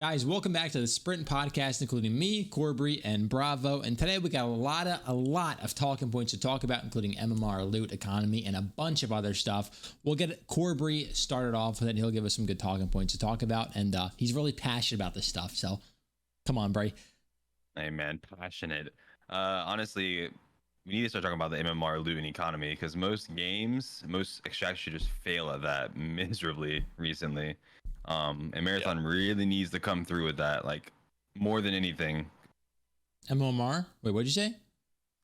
Guys, welcome back to the Sprint Podcast, including me, Corbry, and Bravo. And today we got a lot of talking points to talk about, including MMR, loot, economy, and a bunch of other stuff. We'll get Corbry started off with it. He'll give us some good talking points to talk about, and he's really passionate about this stuff. So, come on, Bray. Hey man, passionate. Honestly, we need to start talking about the MMR, loot, and economy because most extract shooters fail at that miserably recently. And Marathon really needs to come through with that, like more than anything. MMR? Wait, what'd you say?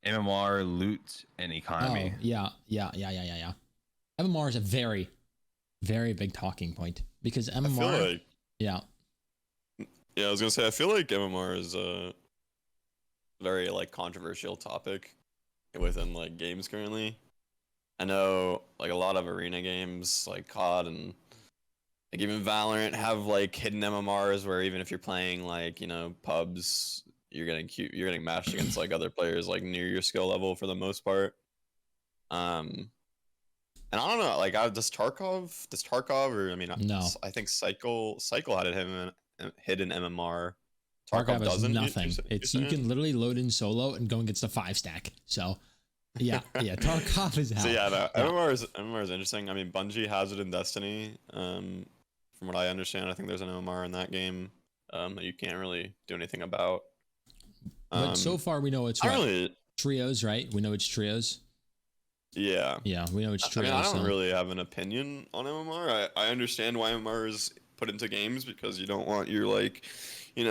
MMR, loot, and economy. Oh, yeah. MMR is a very, very big talking point because MMR. I feel like, I was gonna say I feel like MMR is a very like controversial topic within like games currently. I know like a lot of arena games like COD and like even Valorant have like hidden MMRs where even if you're playing like, you know, pubs, you're getting matched against like other players like near your skill level for the most part. And I don't know, like does Tarkov or I mean no. I think Cycle had a hidden MMR. Tarkov doesn't. Nothing. You can literally load in solo and go and get the 5-stack. So yeah, Tarkov is out. So MMR is interesting. I mean, Bungie has it in Destiny. From what I understand, I think there's an MMR in that game that you can't really do anything about. But so far, we know it's trios, right? We know it's trios. Yeah, we know it's trios. I mean, I don't really have an opinion on MMR. I understand why MMR is put into games because you don't want your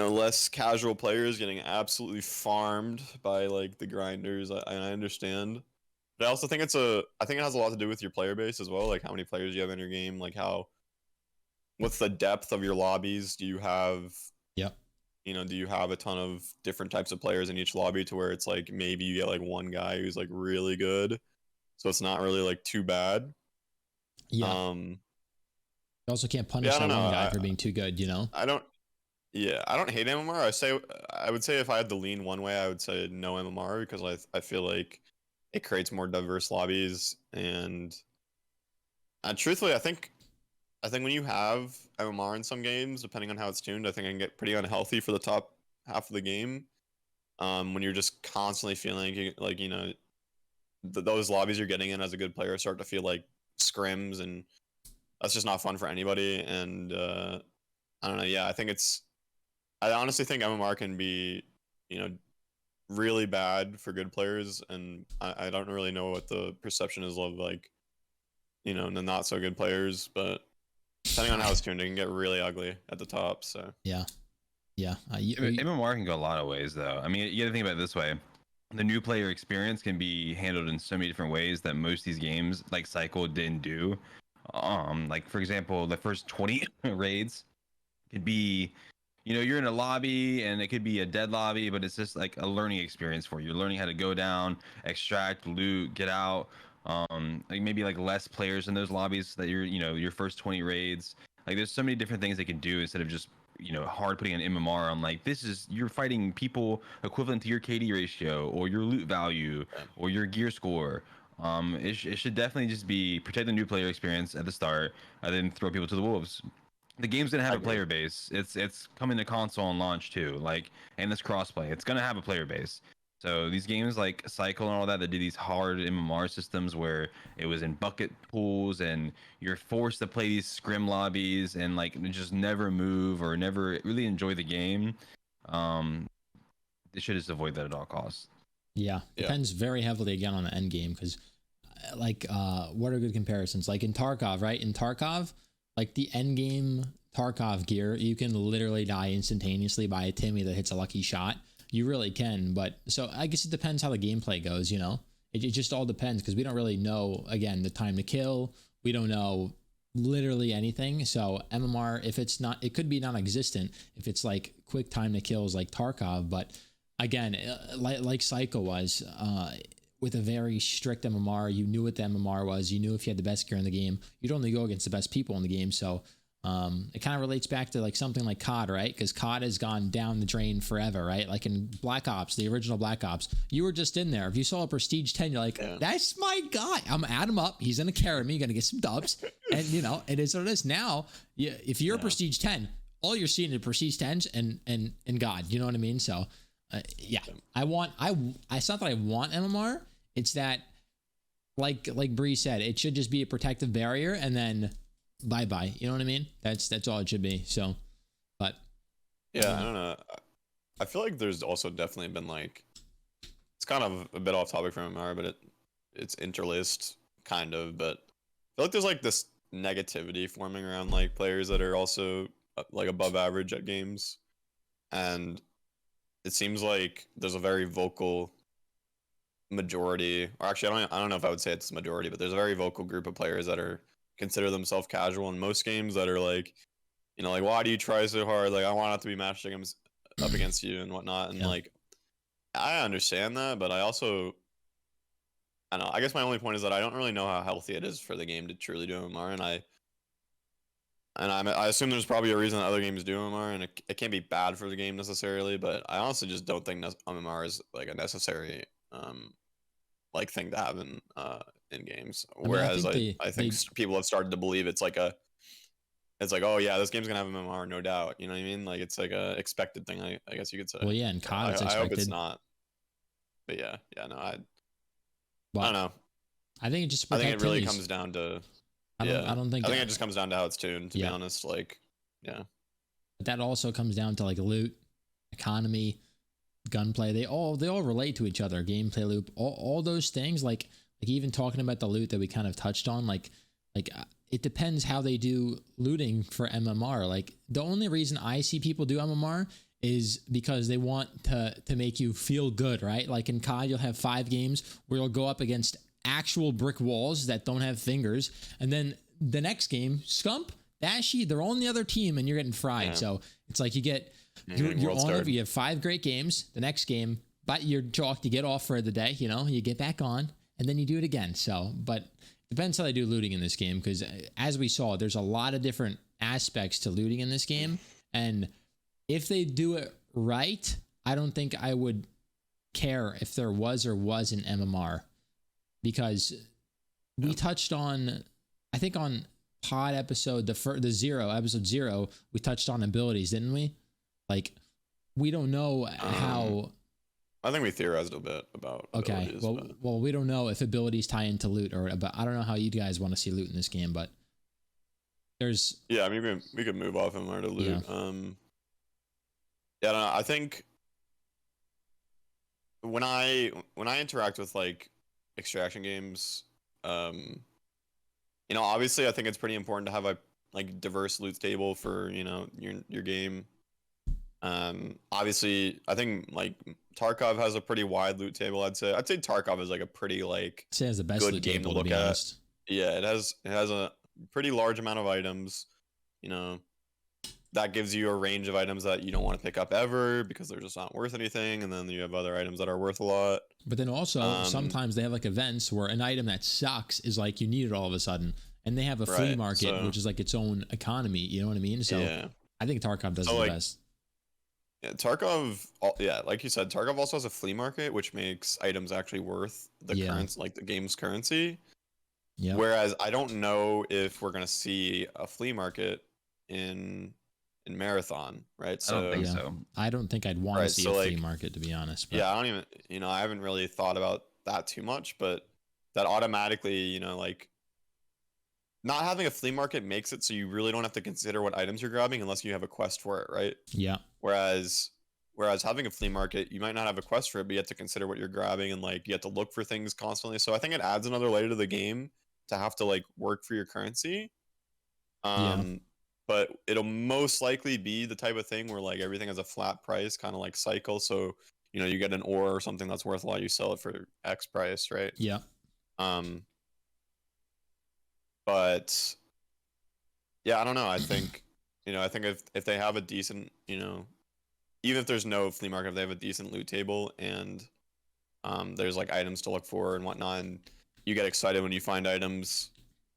less casual players getting absolutely farmed by like the grinders. I understand, but I also think I think it has a lot to do with your player base as well, like how many players you have in your game, like what's the depth of your lobbies? Do you have do you have a ton of different types of players in each lobby to where it's like maybe you get like one guy who's like really good, so it's not really like too bad. You also can't punish that one guy for being too good, you know? I don't hate MMR. I would say if I had to lean one way, I would say no MMR because I feel like it creates more diverse lobbies and truthfully, I think when you have MMR in some games, depending on how it's tuned, I think it can get pretty unhealthy for the top half of the game. When you're just constantly feeling like those lobbies you're getting in as a good player start to feel like scrims, and that's just not fun for anybody. And I don't know. Yeah, I honestly think MMR can be, really bad for good players, and I don't really know what the perception is of like, the not so good players, but depending on how it's tuned, it can get really ugly at the top. So MMR can go a lot of ways, though. I mean, you got to think about it this way: the new player experience can be handled in so many different ways that most of these games, like Cycle, didn't do. Like for example, the first 20 raids could be, you're in a lobby and it could be a dead lobby, but it's just like a learning experience for you. You're learning how to go down, extract, loot, get out. Like maybe like less players in those lobbies that your first 20 raids. Like there's so many different things they can do instead of just hard putting an MMR on like you're fighting people equivalent to your KD ratio or your loot value or your gear score. It should definitely just be protect the new player experience at the start and then throw people to the wolves. The game's gonna have a player base. It's coming to console and launch too. Like, and this crossplay, it's gonna have a player base. So these games like Cycle and all that do these hard MMR systems where it was in bucket pools and you're forced to play these scrim lobbies and like just never move or never really enjoy the game. They should just avoid that at all costs. Depends very heavily again on the end game because what are good comparisons? Like in Tarkov, right? In Tarkov, like the end game Tarkov gear, you can literally die instantaneously by a Timmy that hits a lucky shot. You really can, but so I guess it depends how the gameplay goes, it just all depends because we don't really know, again, the time to kill. We don't know literally anything. So MMR, if it's not, it could be non-existent if it's like quick time to kills like Tarkov, but again, like Psycho was, with a very strict MMR, you knew what the MMR was. You knew if you had the best gear in the game, you'd only go against the best people in the game. So it kind of relates back to like something like COD, right? Because COD has gone down the drain forever, right? Like in Black Ops, the original Black Ops, you were just in there. If you saw a Prestige 10, you're like, that's my guy. I'm gonna add him up. He's gonna carry me. You're gonna get some dubs, and it is what it is. Now, if you're a Prestige 10, all you're seeing is prestige tense and God. You know what I mean? So, yeah, it's not that I want MMR. It's that, like Bree said, it should just be a protective barrier, and then bye bye. You know what I mean? That's all it should be. So, but yeah, I don't know. I feel like there's also definitely been like, it's kind of a bit off topic from MMR, but it's interlaced kind of. But I feel like there's like this negativity forming around like players that are also like above average at games, and it seems like there's a very vocal majority, or actually I don't know if I would say it's a majority, but there's a very vocal group of players that are consider themselves casual in most games, that are like, you know, like, why do you try so hard? Like, I want not to be matched up against you and whatnot. And Yeah. like, I understand that, but I also, I don't know. I guess my only point is that I don't really know how healthy it is for the game to truly do MMR, and I assume there's probably a reason that other games do MMR, and it can't be bad for the game necessarily. But I honestly just don't think MMR is like a necessary like thing to have in games. I mean, Whereas I think people have started to believe it's like, oh yeah, this game's gonna have MMR, no doubt. You know what I mean? Like, it's like a expected thing, I guess you could say. well, yeah, in COD it's I expected. hope it's not. But yeah, no, I But don't know. I think it just. I think it really comes down to. I don't think. I think it just comes down to how it's tuned. To be Yeah. honest, like, yeah. But that also comes down to like loot, economy, gunplay. They all relate to each other. Gameplay loop, all those things. Like even talking about the loot that we kind of touched on. Like it depends how they do looting for MMR. Like, the only reason I see people do MMR is because they want to make you feel good, right? Like in COD, you'll have 5 games where you'll go up against actual brick walls that don't have fingers, and then the next game, Scump, Dashy, they're on the other team, and you're getting fried. Yeah. So it's like you have 5 great games. The next game, but you're chalked, you get off for the day, you know, you get back on, and then you do it again. So, but depends how they do looting in this game, because as we saw, there's a lot of different aspects to looting in this game, and if they do it right, I don't think I would care if there was or wasn't MMR, because we touched on, I think on pod episode, episode 0, we touched on abilities, didn't we? Like, we don't know how. I think we theorized a bit about. Okay, well, we don't know if abilities tie into loot, but I don't know how you guys want to see loot in this game, but there's. Yeah, I mean, we could move off MMR to loot. Yeah. Yeah, I don't know. I think when I interact with like extraction games, you know, obviously I think it's pretty important to have a like diverse loot table for, you know, your game. Obviously I think like Tarkov has a pretty wide loot table. I'd say Tarkov is like a pretty like It has the best good loot game table, to look be at. honest. Yeah, it has a pretty large amount of items. You know, that gives you a range of items that you don't want to pick up ever because they're just not worth anything, and then you have other items that are worth a lot. But then also sometimes they have like events where an item that sucks is like you need it all of a sudden, and they have a flea market, which is like its own economy. You know what I mean? So yeah. I think Tarkov does the best. Yeah, Tarkov. Yeah, like you said, Tarkov also has a flea market, which makes items actually worth the currency, like the game's currency. Yeah. Whereas I don't know if we're gonna see a flea market in Marathon, right? So, I don't think so. I don't think I'd want to see a flea market, to be honest. But. Yeah, I don't even, you know, I haven't really thought about that too much, but that automatically, you know, like not having a flea market makes it so you really don't have to consider what items you're grabbing unless you have a quest for it, right? Yeah. Whereas having a flea market, you might not have a quest for it, but you have to consider what you're grabbing, and like you have to look for things constantly. So I think it adds another layer to the game to have to like work for your currency. But it'll most likely be the type of thing where like everything has a flat price, kind of like cycle. So, you know, you get an ore or something that's worth a lot, you sell it for X price, right? Yeah. But yeah, I don't know. I think, you know, I think if they have a decent, you know, even if there's no flea market, if they have a decent loot table and there's like items to look for and whatnot, and you get excited when you find items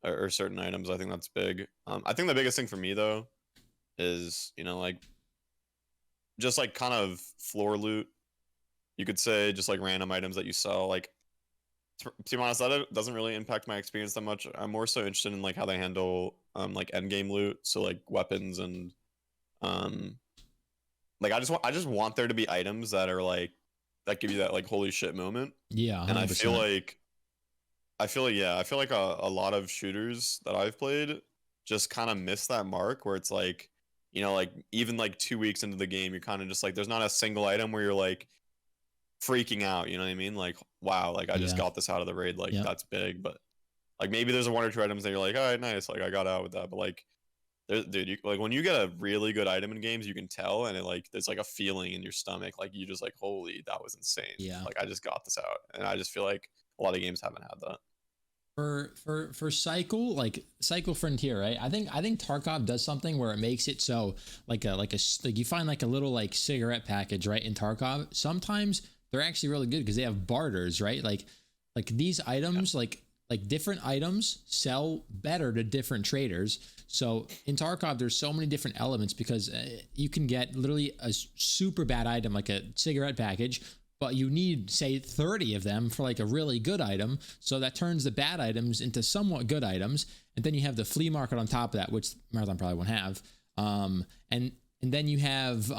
or certain items, I think that's big. I think the biggest thing for me though is, you know, like just like kind of floor loot, you could say, just like random items that you sell. Like to be honest, that doesn't really impact my experience that much. I'm more so interested in like how they handle like end game loot, so like weapons and Um, like I just want there to be items that are like that give you that like holy shit moment. Yeah, And 100%. I feel like a lot of shooters that I've played just kind of miss that mark where it's like, you know, like even like 2 weeks into the game, you're kind of just like, there's not a single item where you're like freaking out. You know what I mean? Like, wow, like I just Yeah. got this out of the raid. Like Yep. that's big, but like maybe there's one or two items that you're like, all right, nice. Like I got out with that, but like, dude, like when you get a really good item in games, you can tell, and it like there's like a feeling in your stomach, like you just like, holy, that was insane. Yeah. Like I just got this out, and I just feel like a lot of games haven't had that. For cycle, like cycle frontier, right? I think Tarkov does something where it makes it so like you find like a little like cigarette package, right? In Tarkov, sometimes they're actually really good because they have barters, right? Like these items, like different items sell better to different traders. So in Tarkov, there's so many different elements because you can get literally a super bad item like a cigarette package, but you need say 30 of them for like a really good item. So that turns the bad items into somewhat good items. And then you have the flea market on top of that, which Marathon probably won't have. And then you have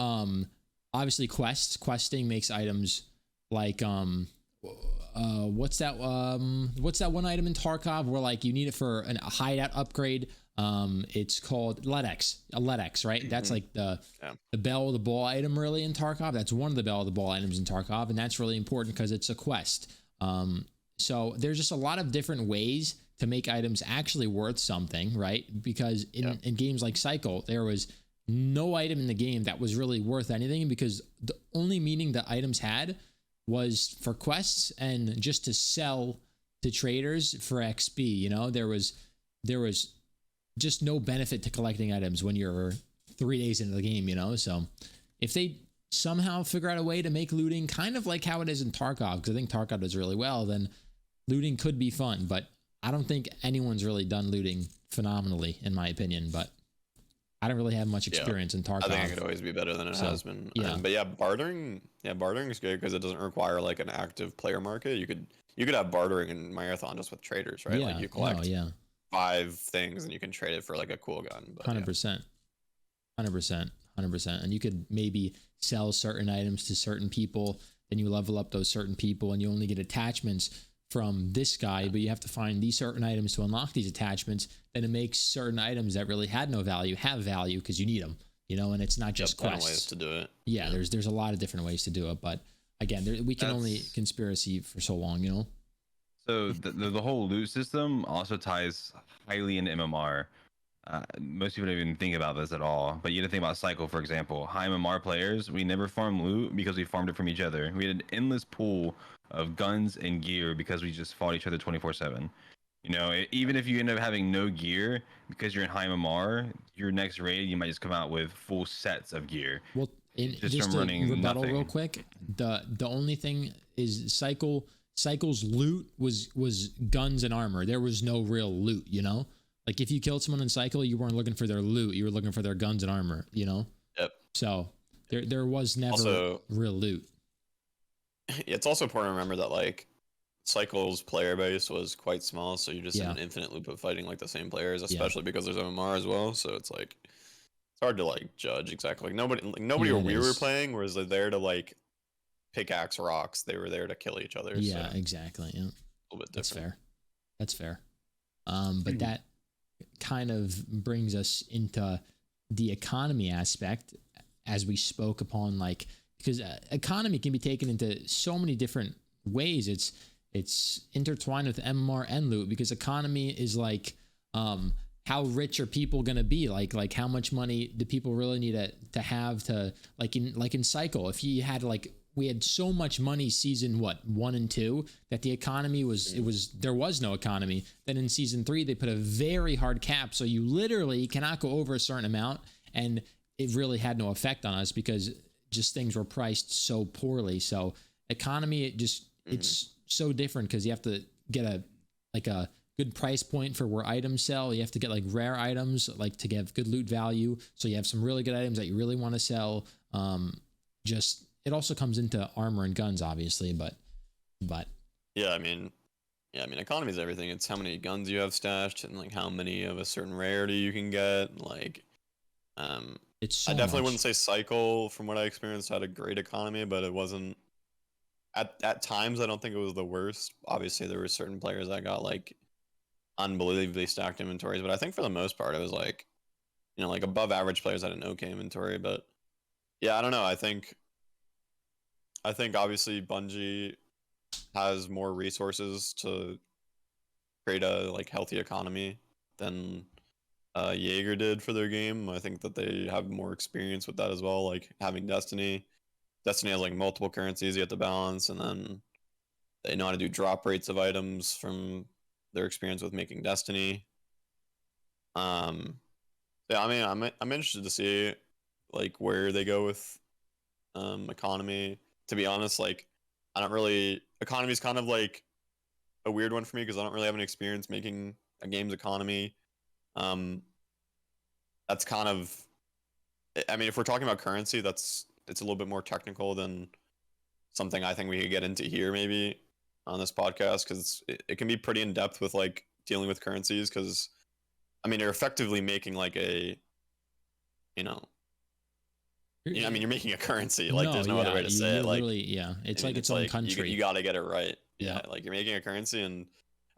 obviously quests. Questing makes items like what's that one item in Tarkov where like you need it for a hideout upgrade. It's called LEDX, right? That's like the bell of the ball item really in Tarkov. That's one of the bell of the ball items in Tarkov, and that's really important because it's a quest. So there's just a lot of different ways to make items actually worth something, right? Because in games like Cycle, there was no item in the game that was really worth anything because the only meaning that items had was for quests and just to sell to traders for XP. You know, there was just no benefit to collecting items when you're 3 days into the game, you know? So if they somehow figure out a way to make looting kind of like how it is in Tarkov, because I think Tarkov does really well, then looting could be fun. But I don't think anyone's really done looting phenomenally, in my opinion. But I don't really have much experience in Tarkov. I think it could always be better than it has been. Yeah. But yeah, bartering is good because it doesn't require like an active player market. You could have bartering in Marathon just with traders, right? Yeah. Like you collect 5 things and you can trade it for like a cool gun. 100%. 100%. And you could maybe sell certain items to certain people, then you level up those certain people and you only get attachments from this guy, but you have to find these certain items to unlock these attachments. Then it makes certain items that really had no value have value because you need them, you know, and it's not just quests. Ways to do it. Yeah, there's a lot of different ways to do it, but again, we can only conspiracy for so long, you know. So the whole loot system also ties highly into MMR. Most people don't even think about this at all, but you have to think about Cycle, for example. High MMR players, we never farmed loot because we farmed it from each other. We had an endless pool of guns and gear because we just fought each other 24/7. You know, even if you end up having no gear because you're in high MMR, your next raid you might just come out with full sets of gear. Well, just to rebuttal real quick, the only thing is Cycle's loot was guns and armor. There was no real loot, you know. Like if you killed someone in Cycle, you weren't looking for their loot. You were looking for their guns and armor, you know? Yep. So there was never real loot. It's also important to remember that like Cycle's player base was quite small, so you just have an infinite loop of fighting like the same players, especially because there's MMR as well. So it's like it's hard to like judge exactly. Like nobody we were playing was there to like pickaxe rocks. They were there to kill each other. Yeah, so exactly. Yeah. A little bit different. That's fair. But that kind of brings us into the economy aspect as we spoke upon, like, because economy can be taken into so many different ways. It's intertwined with MMR and loot because economy is like, how rich are people going to be? Like how much money do people really need to have to like in Cycle, if you had like, we had so much money season 1 and 2 that the economy there was no economy. Then in season 3 they put a very hard cap, so you literally cannot go over a certain amount, and it really had no effect on us because just things were priced so poorly. So economy, it's so different because you have to get a good price point for where items sell. You have to get like rare items like to get good loot value, so you have some really good items that you really want to sell. It also comes into armor and guns, obviously, but I mean, economy is everything. It's how many guns you have stashed and like how many of a certain rarity you can get. Like, It's so I definitely much. wouldn't say Cycle, from what I experienced, had a great economy, but it wasn't. At times, I don't think it was the worst. Obviously, there were certain players that got like unbelievably stacked inventories, but I think for the most part, it was like, like above average players had an okay inventory. But yeah, I don't know. I think obviously Bungie has more resources to create a like healthy economy than Jaeger did for their game. I think that they have more experience with that as well. Like having Destiny. Destiny has like multiple currencies you have to balance, and then they know how to do drop rates of items from their experience with making Destiny. Um, yeah, I mean, I'm interested to see like where they go with economy. To be honest, like I don't really economy is kind of like a weird one for me because I don't really have any experience making a game's economy. Um, that's kind of, I mean, if we're talking about currency, it's a little bit more technical than something I think we could get into here maybe on this podcast because it can be pretty in depth with like dealing with currencies because I mean you're effectively making like a you know I mean you're making a currency like No, there's no other yeah, way to say you're it like literally, yeah. It's I mean like its it's own like country. you got to get it right. Yeah. Yeah, like you're making a currency and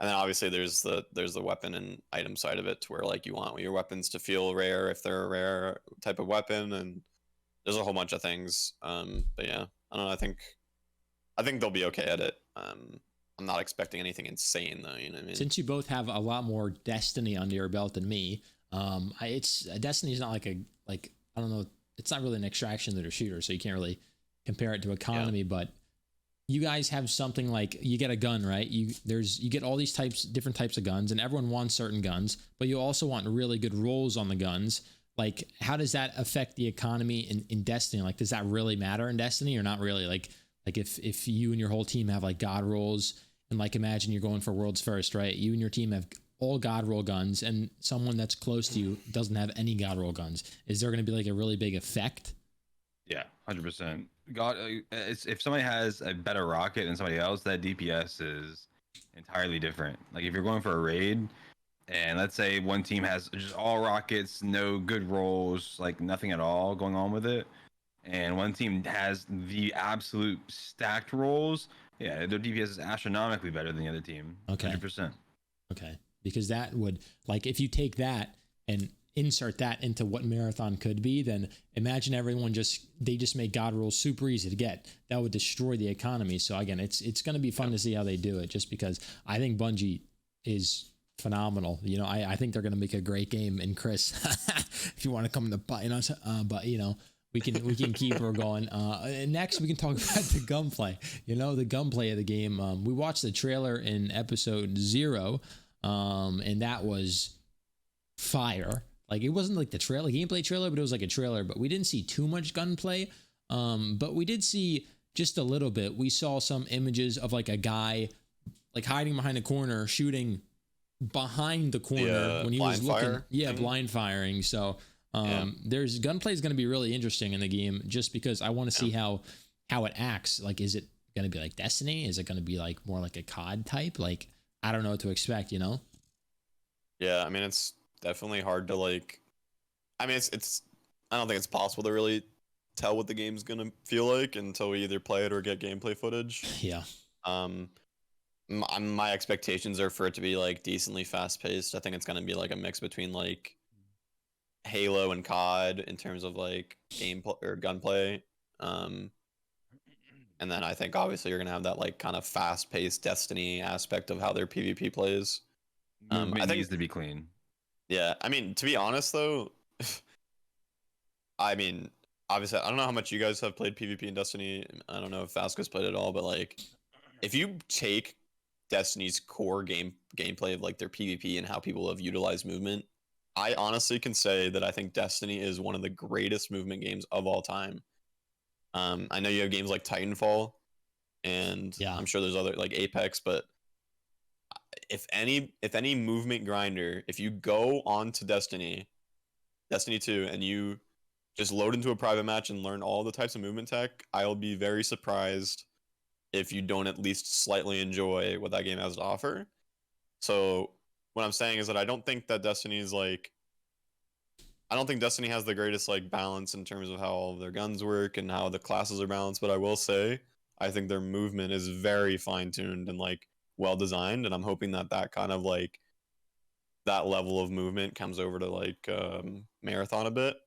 then obviously there's the weapon and item side of it to where like you want your weapons to feel rare if they're a rare type of weapon and there's a whole bunch of things. But yeah, I don't know. I think they'll be okay at it. I'm not expecting anything insane though. You know what I mean? Since you both have a lot more Destiny under your belt than me, it's Destiny's not like I don't know. It's not really an extraction or shooter, so you can't really compare it to economy. Yeah. But you guys have something like you get a gun, right? You get all these different types of guns, and everyone wants certain guns, but you also want really good rolls on the guns. Like, how does that affect the economy in Destiny? Like, does that really matter in Destiny or not really? Like if you and your whole team have like god rolls and like imagine you're going for world's first, right? You and your team have all god roll guns and someone that's close to you doesn't have any god roll guns. Is there going to be like a really big effect? Yeah, 100%. God, if somebody has a better rocket than somebody else, that DPS is entirely different. Like if you're going for a raid, and let's say one team has just all rockets, no good rolls, like nothing at all going on with it, and one team has the absolute stacked rolls, yeah, their DPS is astronomically better than the other team. Okay. 100%. Okay. Because that would, like, if you take that and insert that into what Marathon could be, then imagine everyone they just make God rolls super easy to get. That would destroy the economy. So again, it's going to be fun to see how they do it, just because I think Bungie is phenomenal. I think they're going to make a great game. And Chris, if you want to come to bite us, but we can keep her going. And next we can talk about the gunplay. The gunplay of the game. We watched the trailer in episode 0, and that was fire. Like, it wasn't like the gameplay trailer, but it was like a trailer. But we didn't see too much gunplay. But we did see just a little bit. We saw some images of like a guy like hiding behind a corner, shooting behind the corner when he was looking. Yeah, blind firing. So there's gunplay is going to be really interesting in the game, just because I want to see how it acts. Like, is it going to be like Destiny? Is it going to be like more like a COD type? Like, I don't know what to expect. Yeah, I mean it's definitely hard to like. I mean it's I don't think it's possible to really tell what the game's gonna feel like until we either play it or get gameplay footage. Yeah. My expectations are for it to be like decently fast paced. I think it's gonna be like a mix between like Halo and COD in terms of like gameplay or gunplay. And then I think obviously you're gonna have that like kind of fast paced Destiny aspect of how their PvP plays. Movement I think needs to be clean. Yeah, I mean to be honest though, I mean obviously I don't know how much you guys have played PvP in Destiny. I don't know if Vasco's played it all, but like if you take Destiny's core gameplay of like their PvP and how people have utilized movement, I honestly can say that I think Destiny is one of the greatest movement games of all time. I know you have games like Titanfall, and I'm sure there's other like Apex, but if any movement grinder, if you go on to Destiny 2, and you just load into a private match and learn all the types of movement tech, I'll be very surprised if you don't at least slightly enjoy what that game has to offer. So what I'm saying is that I don't think that Destiny is like, I don't think Destiny has the greatest like balance in terms of how all of their guns work and how the classes are balanced, but I will say I think their movement is very fine-tuned and like well designed, and I'm hoping that that kind of like that level of movement comes over to like Marathon a bit.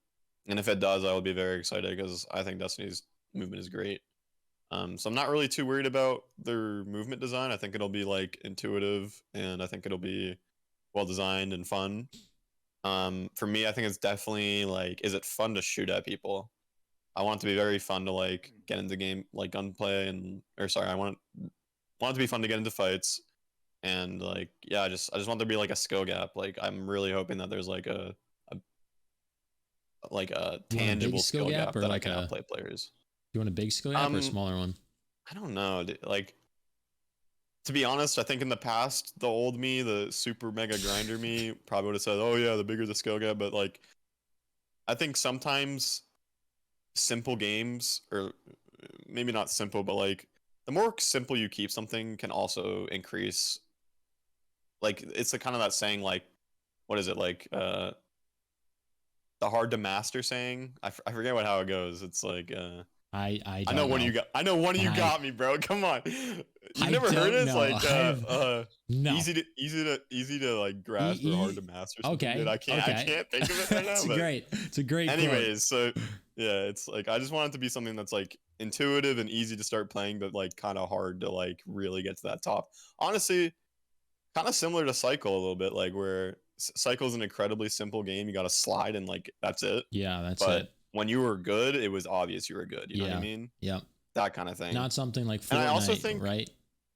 And if it does, I will be very excited because I think Destiny's movement is great. So I'm not really too worried about their movement design. I think it'll be like intuitive, and I think it'll be well designed and fun. For me, I think it's definitely like, is it fun to shoot at people? I want it to be very fun to like get into game like gunplay and or sorry, I want it to be fun to get into fights and like yeah, I just want there to be like a skill gap. Like I'm really hoping that there's like a like a You want a big tangible skill skill gap gap or that I like can a outplay players. you want a big skill gap or a Um, smaller one? I don't know. Like to be honest, I think in the past, the old me, the super mega grinder me, probably would have said, "Oh yeah, the bigger the skill gap." But like, I think sometimes simple games, or maybe not simple, but like the more simple you keep something, can also increase. Like it's the kind of that saying, like, what is it like? The hard to master saying. I forget how it goes. It's like I I know don't one of know. you got. I know one of you I got me, bro. Come on. You've I never heard don't it? It's know. like No. easy to like grasp or hard to master. Or something. Okay. Dude, I Okay. can't think of it right now. It's But great. It's a great quote. anyways, so yeah, it's like I just want it to be something that's like intuitive and easy to start playing, but like kind of hard to like really get to that top. Honestly, kind of similar to Cycle a little bit, like where Cycle is an incredibly simple game. You got to slide and like that's it. Yeah, that's But it. when you were good, it was obvious you were good. You know what I Yeah. mean? Yep. That kind of thing. Not something like And I also Fortnite, think, right?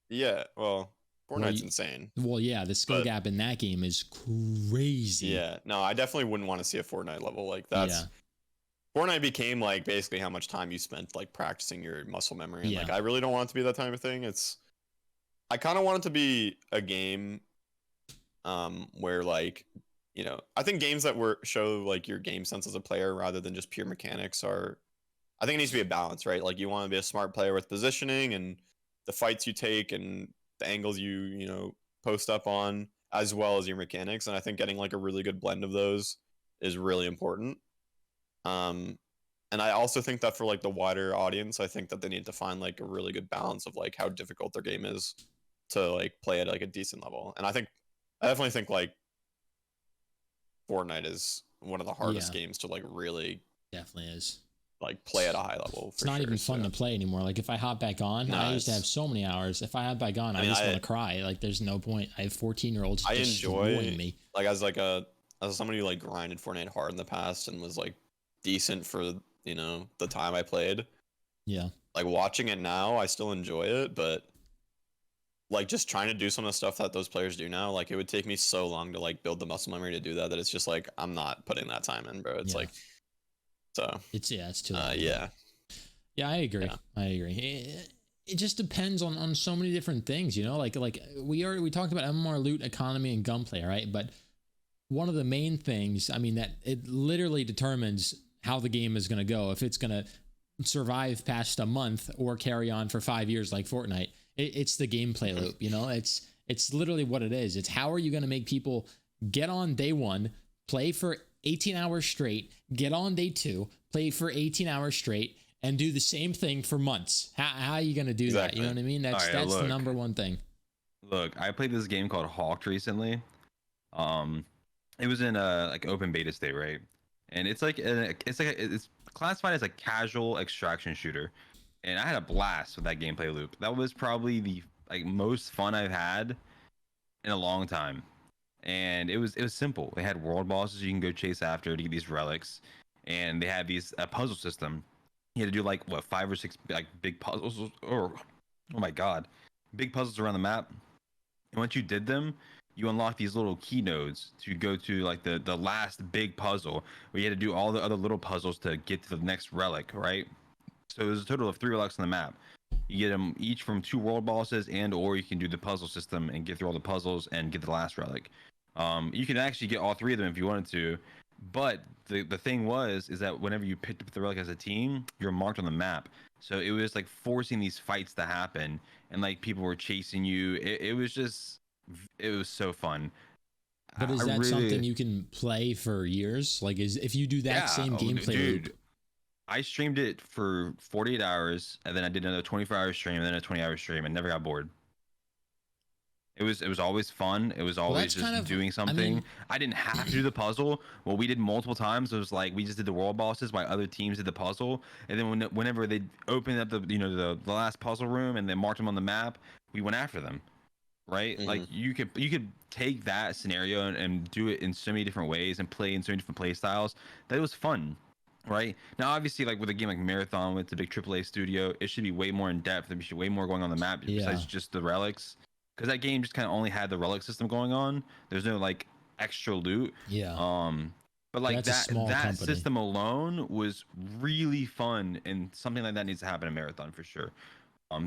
yeah, well, Well, Fortnite's insane. Well, yeah, the skill But gap in that game is crazy. yeah, no, I definitely wouldn't want to see a Fortnite level. Like that's Yeah. Fortnite became like basically how much time you spent like practicing your muscle memory. And like Yeah. I really don't want it to be that type of thing. I kind of want it to be a game where like I think games that show like your game sense as a player rather than just pure mechanics are I think it needs to be a balance, right? Like you want to be a smart player with positioning and the fights you take and the angles you post up on as well as your mechanics. And I think getting like a really good blend of those is really important. Um, and I also think that for like the wider audience, I think that they need to find like a really good balance of like how difficult their game is to like play at like a decent level. And I definitely think like Fortnite is one of the hardest Yeah. games to like really Definitely is. like play at a high level. It's not even fun to play anymore. Like if I hop back on, No, I used to it's- have so many hours. If I hop back on, I mean, just want to cry. Like there's no point. I have 14-year-olds I destroying enjoy me. like as somebody who like grinded Fortnite hard in the past and was like decent for the time I played. Yeah. Like watching it now, I still enjoy it, but like just trying to do some of the stuff that those players do now, like it would take me so long to like build the muscle memory to do that it's just like I'm not putting that time in, bro. It's Yeah. like so It's too long. yeah. Yeah, I agree. Yeah. I agree. It just depends on so many different things, like we talked about MMR loot economy and gunplay, right? But one of the main things, I mean, that it literally determines how the game is going to go. If it's going to survive past a month or carry on for 5 years like Fortnite, it's the gameplay loop. It's literally what it is. It's how are you going to make people get on day one, play for 18 hours straight, get on day two, play for 18 hours straight, and do the same thing for months. How are you going to do that? You know what I mean? That's Alright, that's the look. number one thing. Look, I played this game called Hawked recently. It was in a like open beta state, right? And it's classified as a casual extraction shooter, and I had a blast with that gameplay loop. That was probably the like most fun I've had in a long time, and it was simple. They had world bosses you can go chase after to get these relics, and they had these puzzle system. You had to do like what 5 or 6 like big puzzles, or oh my god, big puzzles around the map. And once you did them, you unlock these little key nodes to go to like the last big puzzle where you had to do all the other little puzzles to get to the next relic, right? So there's a total of 3 relics on the map. You get them each from 2 world bosses, and or you can do the puzzle system and get through all the puzzles and get the last relic. You can actually get all 3 of them if you wanted to, but the thing is that whenever you picked up the relic as a team, you're marked on the map. So it was like forcing these fights to happen, and like people were chasing you. It was so fun. But is I that really, something you can play for years? Like, is if you do that yeah, same gameplay dude. loop? I streamed it for 48 hours, and then I did another 24-hour stream, and then a 20-hour stream, and never got bored. It was always fun. It was Well, always that's kind just of. doing I something. mean, I didn't have to do the puzzle. What we did multiple times was like we just did the world bosses while other teams did the puzzle. And then whenever they opened up the last puzzle room and they marked them on the map, we went after them. Right? Like Mhm. you could take that scenario and do it in so many different ways and play in so many different play styles. That was fun. Right now, obviously, like with a game like Marathon with the big AAA studio, it should be way more in depth. There should be way more going on the map yeah, besides just the relics, because that game just kind of only had the relic system going on. There's no like extra loot. yeah. But like That's a small that company. system alone was really fun, and something like that needs to happen in Marathon for sure.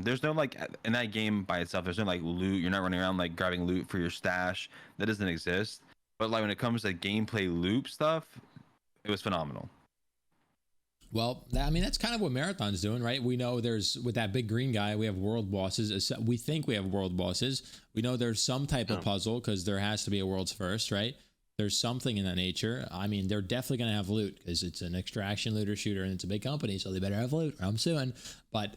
There's no like in that game by itself. There's no like loot. You're not running around like grabbing loot for your stash. That doesn't exist. But like when it comes to gameplay loop stuff, it was phenomenal. Well, I mean, that's kind of what Marathon's doing, right? We know there's with that big green guy, we have world bosses. We think we have world bosses. We know there's some type of puzzle because there has to be a world's first, right? There's something in that nature. I mean, they're definitely going to have loot because it's an extraction looter shooter and it's a big company, so they better have loot. Or I'm suing. But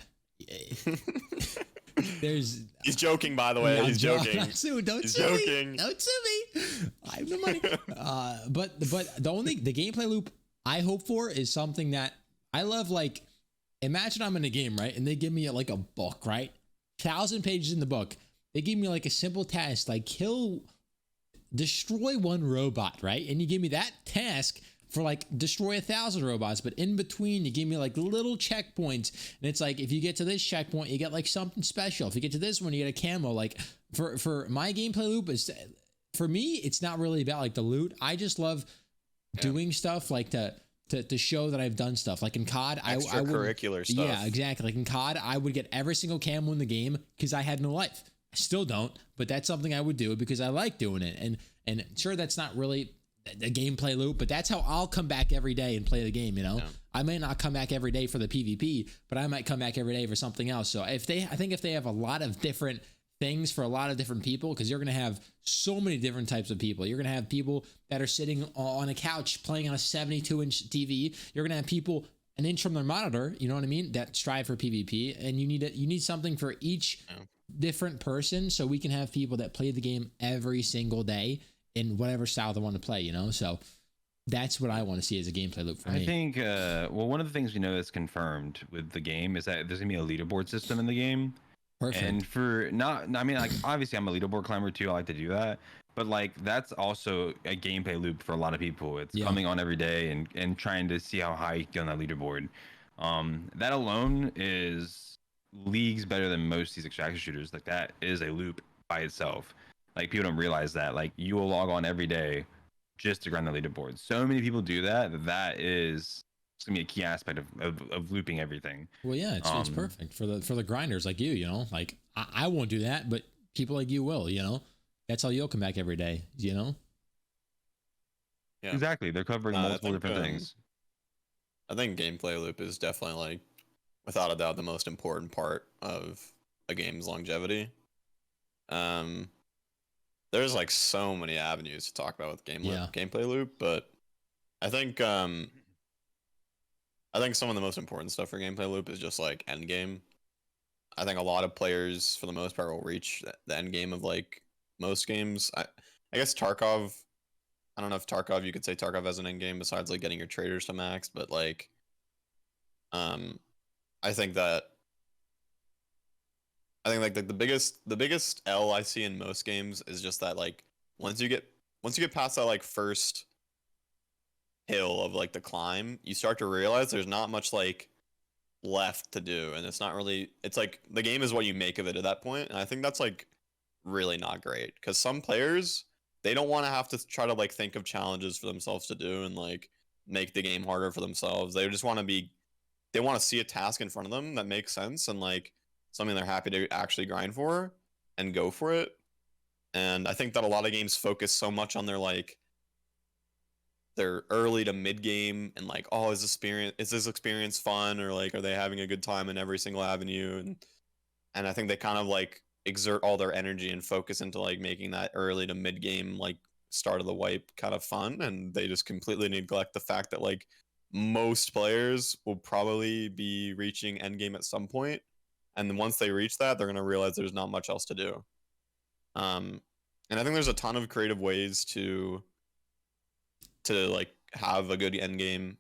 there's. He's joking, by the way. He's joking. Don't sue He's me. joking. Don't sue me. I have no money. But the gameplay loop I hope for is something that I love. Like, imagine I'm in a game, right? And they give me like a book, right? 1,000 pages in the book. They give me like a simple task, like destroy one robot, right? And you give me that task for like destroy 1,000 robots, but in between you give me like little checkpoints, and it's like if you get to this checkpoint, you get like something special. If you get to this one, you get a camo. Like for my gameplay loop is for me, it's not really about like the loot. I just love doing stuff like to show that I've done stuff. Like in COD, I would Extracurricular stuff. Yeah, exactly. Like in COD, I would get every single camo in the game because I had no life. I still don't, but that's something I would do because I like doing it. And sure, that's not really a gameplay loop, but that's how I'll come back every day and play the game. You know, I may not come back every day for the PvP, but I might come back every day for something else. So I think if they have a lot of different things for a lot of different people, because you're going to have so many different types of people. You're going to have people that are sitting on a couch playing on a 72-inch TV. You're going to have people an inch from their monitor, you know what I mean, that strive for PvP, and you need something for each different person, so we can have people that play the game every single day in whatever style they want to play, you know. So that's what I want to see as a gameplay loop for me. I think well, one of the things we know that's confirmed with the game is that there's gonna be a leaderboard system in the game. Perfect. And for I mean, like obviously I'm a leaderboard climber too. I like to do that, but like that's also a gameplay loop for a lot of people. It's coming on every day and trying to see how high you get on that leaderboard. That alone is leagues better than most of these extraction shooters. Like that is a loop by itself. Like people don't realize that. Like you will log on every day just to grind the leaderboard. So many people do that is it's gonna be a key aspect of looping everything. Well, yeah, it's perfect for the grinders like you know. Like I won't do that, but people like you will, you know. That's how you'll come back every day, you know. Yeah, exactly. They're covering multiple different things. I think gameplay loop is definitely like, without a doubt, the most important part of a game's longevity. There's like so many avenues to talk about with gameplay loop, but I think some of the most important stuff for gameplay loop is just like end game. I think a lot of players, for the most part, will reach the end game of like most games. I guess Tarkov. I don't know if Tarkov, you could say Tarkov as an end game besides like getting your traders to max, but like, I think like the biggest L I see in most games is just that like once you get past that like first hill of like the climb, you start to realize there's not much like left to do, and it's like the game is what you make of it at that point, and I think that's like really not great because some players, they don't want to have to try to like think of challenges for themselves to do and like make the game harder for themselves. They just want to see a task in front of them that makes sense and like something they're happy to actually grind for and go for it. And I think that a lot of games focus so much on their early to mid game and like, oh, is this experience fun, or like are they having a good time in every single avenue, and I think they kind of like exert all their energy and focus into like making that early to mid game like start of the wipe kind of fun, and they just completely neglect the fact that like most players will probably be reaching endgame at some point, and then once they reach that, they're gonna realize there's not much else to do. And I think there's a ton of creative ways to like have a good endgame.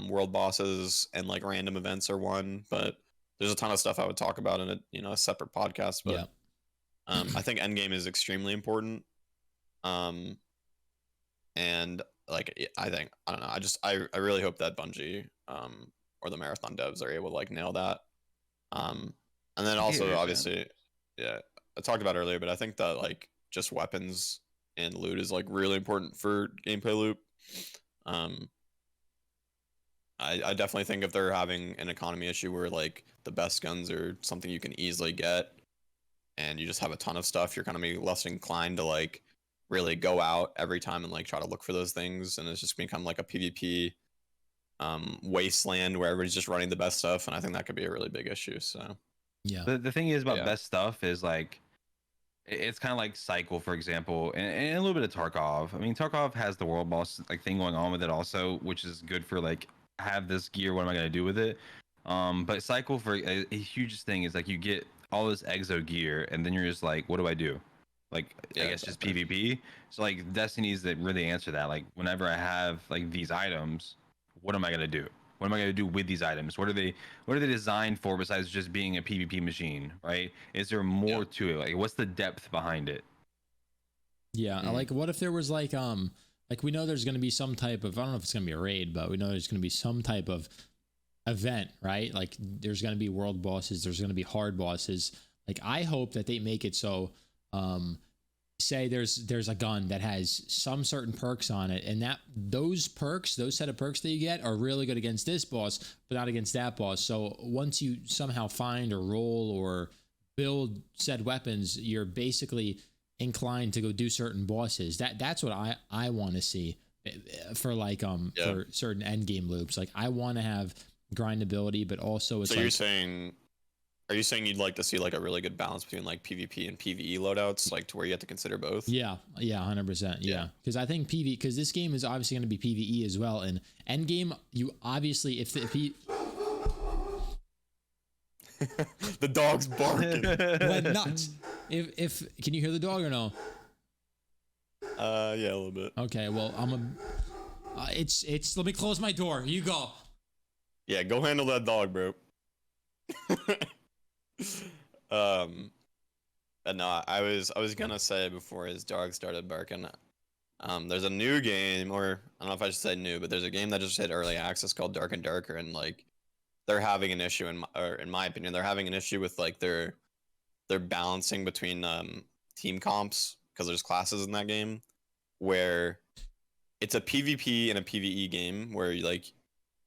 World bosses and like random events are one, but there's a ton of stuff I would talk about in a separate podcast. But Yeah. I think endgame is extremely important. And like I don't know. I really hope that Bungie or the Marathon devs are able to like nail that. And then also obviously, yeah, I talked about earlier, but I think that like just weapons and loot is like really important for gameplay loop. I definitely think if they're having an economy issue where like the best guns are something you can easily get, and you just have a ton of stuff, you're gonna be less inclined to like really go out every time and like try to look for those things, and it's just become like a PvP wasteland where everybody's just running the best stuff, and I think that could be a really big issue. So Yeah. The thing is about best stuff is like it's kind of like Cycle, for example, and a little bit of Tarkov. I mean, Tarkov has the world boss like thing going on with it also, which is good for like have this gear. What am I gonna do with it? But Cycle for a huge thing is like you get all this exo gear, and then you're just like, what do I do? Like I guess just PvP. So like Destiny's that really answer that. Like whenever I have like these items, what am I gonna do? What am I going to do with these items? What are they designed for besides just being a PvP machine, right? Is there more to it? Like what's the depth behind it? Yeah, like what if there was like we know there's going to be some type of, I don't know if it's going to be a raid, but we know there's going to be some type of event, right? Like there's going to be world bosses, there's going to be hard bosses. Like I hope that they make it so say there's a gun that has some certain perks on it, and that those set of perks that you get are really good against this boss but not against that boss. So once you somehow find or roll or build said weapons, you're basically inclined to go do certain bosses. That's what I want to see for like for certain end game loops. Like I want to have grindability, but also it's so like, are you saying you'd like to see like a really good balance between like PvP and PvE loadouts, like to where you have to consider both? Yeah, 100%. Yeah, because I think because this game is obviously going to be PvE as well, and endgame you obviously if the dog's barking. went nuts. If can you hear the dog or no? Yeah, a little bit. Okay, well it's let me close my door. You go. Yeah, go handle that dog, bro. But no, I was gonna say before his dog started barking, there's a new game, or I don't know if I should say new, but there's a game that just hit early access called Dark and Darker, and like they're having an issue in my opinion, they're having an issue with like their balancing between team comps, because there's classes in that game where it's a PvP and a PvE game where you like,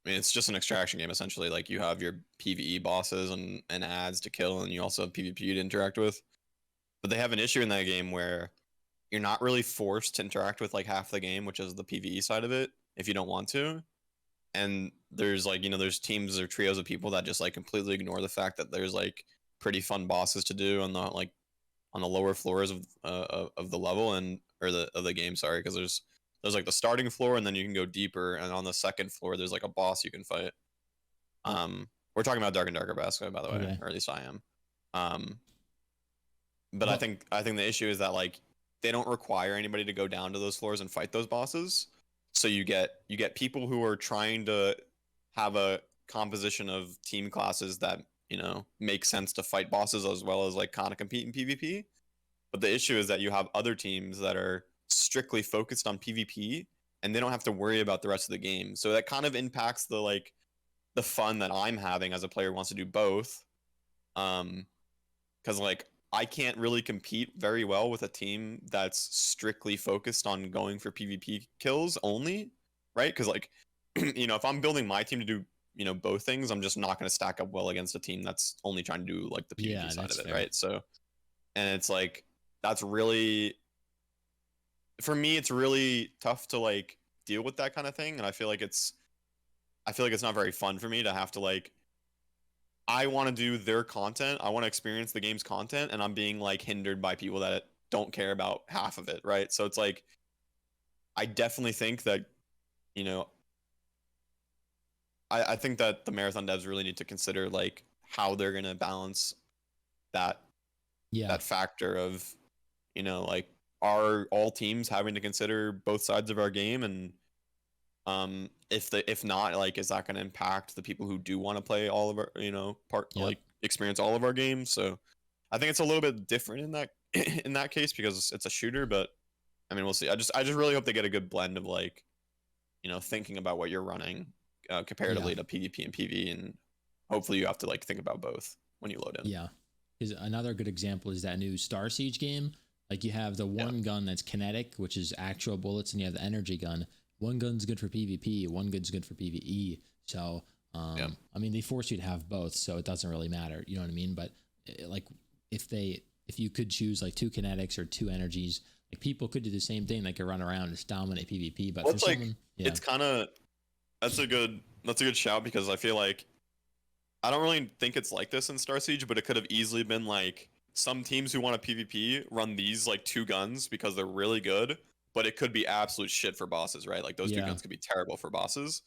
I mean, it's just an extraction game essentially. Like you have your PvE bosses and ads to kill, and you also have PvP to interact with. But they have an issue in that game where you're not really forced to interact with like half the game, which is the PvE side of it, if you don't want to. And there's like, there's teams or trios of people that just like completely ignore the fact that there's like pretty fun bosses to do on the lower floors of the level of the game. Sorry, because there's like the starting floor, and then you can go deeper, and on the second floor there's like a boss you can fight. We're talking about Dark and Darker Basket, by the way, Okay. or at least I am. But I think the issue is that like they don't require anybody to go down to those floors and fight those bosses. So you get people who are trying to have a composition of team classes that make sense to fight bosses as well as like kind of compete in PvP. But the issue is that you have other teams that are strictly focused on PvP, and they don't have to worry about the rest of the game. So that kind of impacts the fun that I'm having as a player who wants to do both. Because like I can't really compete very well with a team that's strictly focused on going for PvP kills only, right? Because like if I'm building my team to do both things, I'm just not going to stack up well against a team that's only trying to do like the PvP side of it, right? So, and it's like that's really, for me, it's really tough to like deal with that kind of thing, and I feel like it's not very fun for me to have to like, I want to do their content, I want to experience the game's content, and I'm being like hindered by people that don't care about half of it, right? So it's like I definitely think that, you know, I think that the marathon devs really need to consider like how they're gonna balance that Yeah. that factor of, like, are all teams having to consider both sides of our game, and if not, like, is that going to impact the people who do want to play all of our, Yep. like, experience all of our games? So I think it's a little bit different in that in that case because it's a shooter, but I mean, we'll see. I just really hope they get a good blend of, like, thinking about what you're running comparatively to PvP and PvE, and hopefully you have to, like, think about both when you load in. Yeah. Is another good example is that new Star Siege game. Like, you have the one gun that's kinetic, which is actual bullets, and you have the energy gun. One gun's good for PvP, one gun's good for PvE. So, I mean, they force you to have both, so it doesn't really matter. You know what I mean? But like, if you could choose like 2 kinetics or 2 energies, like, people could do the same thing. They could run around and just dominate PvP. But Well, for it's like, someone, it's kind of that's a good shout, because I feel like I don't really think it's like this in Star Siege, but it could have easily been like some teams who want a PvP run these like 2 guns because they're really good, but it could be absolute shit for bosses, right? Like, those 2 guns could be terrible for bosses.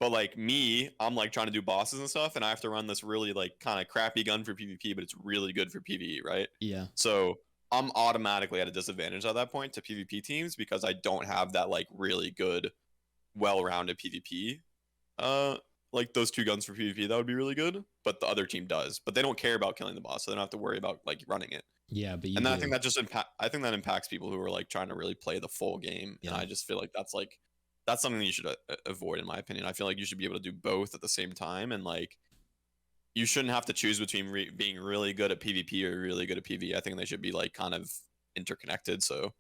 But like me, I'm like trying to do bosses and stuff, and I have to run this really like kind of crappy gun for PvP, but it's really good for PvE, right? Yeah. So I'm automatically at a disadvantage at that point to PvP teams because I don't have that like really good, well-rounded PvP. Like those 2 guns for PvP, that would be really good, but the other team does. But they don't care about killing the boss, so they don't have to worry about like running it. Yeah, but I think that just impacts people who are like trying to really play the full game, and I just feel like that's something that you should avoid, in my opinion. I feel like you should be able to do both at the same time, and like, you shouldn't have to choose between being really good at PvP or really good at PvE. I think they should be like kind of interconnected, so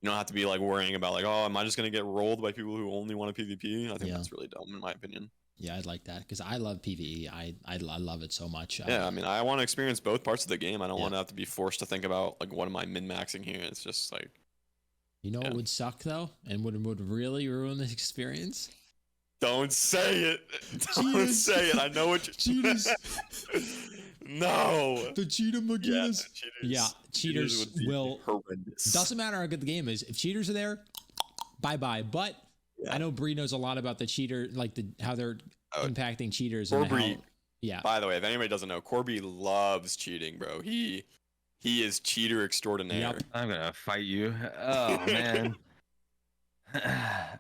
you don't have to be like worrying about like, oh, am I just gonna get rolled by people who only want a PvP? I think that's really dumb, in my opinion. Yeah, I'd like that because I love PvE. I love it so much. Yeah, I mean, I want to experience both parts of the game. I don't want to have to be forced to think about like, what am I min-maxing here? It's just like, what would suck though, and would really ruin this experience? Don't say it. Don't say it. I know what you're cheaters. No. The cheater McGinnis. Yeah, cheaters will. Horrendous. Doesn't matter how good the game is. If cheaters are there, bye bye. But I know Bree knows a lot about the cheater, like how they're impacting cheaters. Corby. Yeah. By the way, if anybody doesn't know, Corby loves cheating, bro. He is cheater extraordinaire. Yep. I'm gonna fight you. Oh man.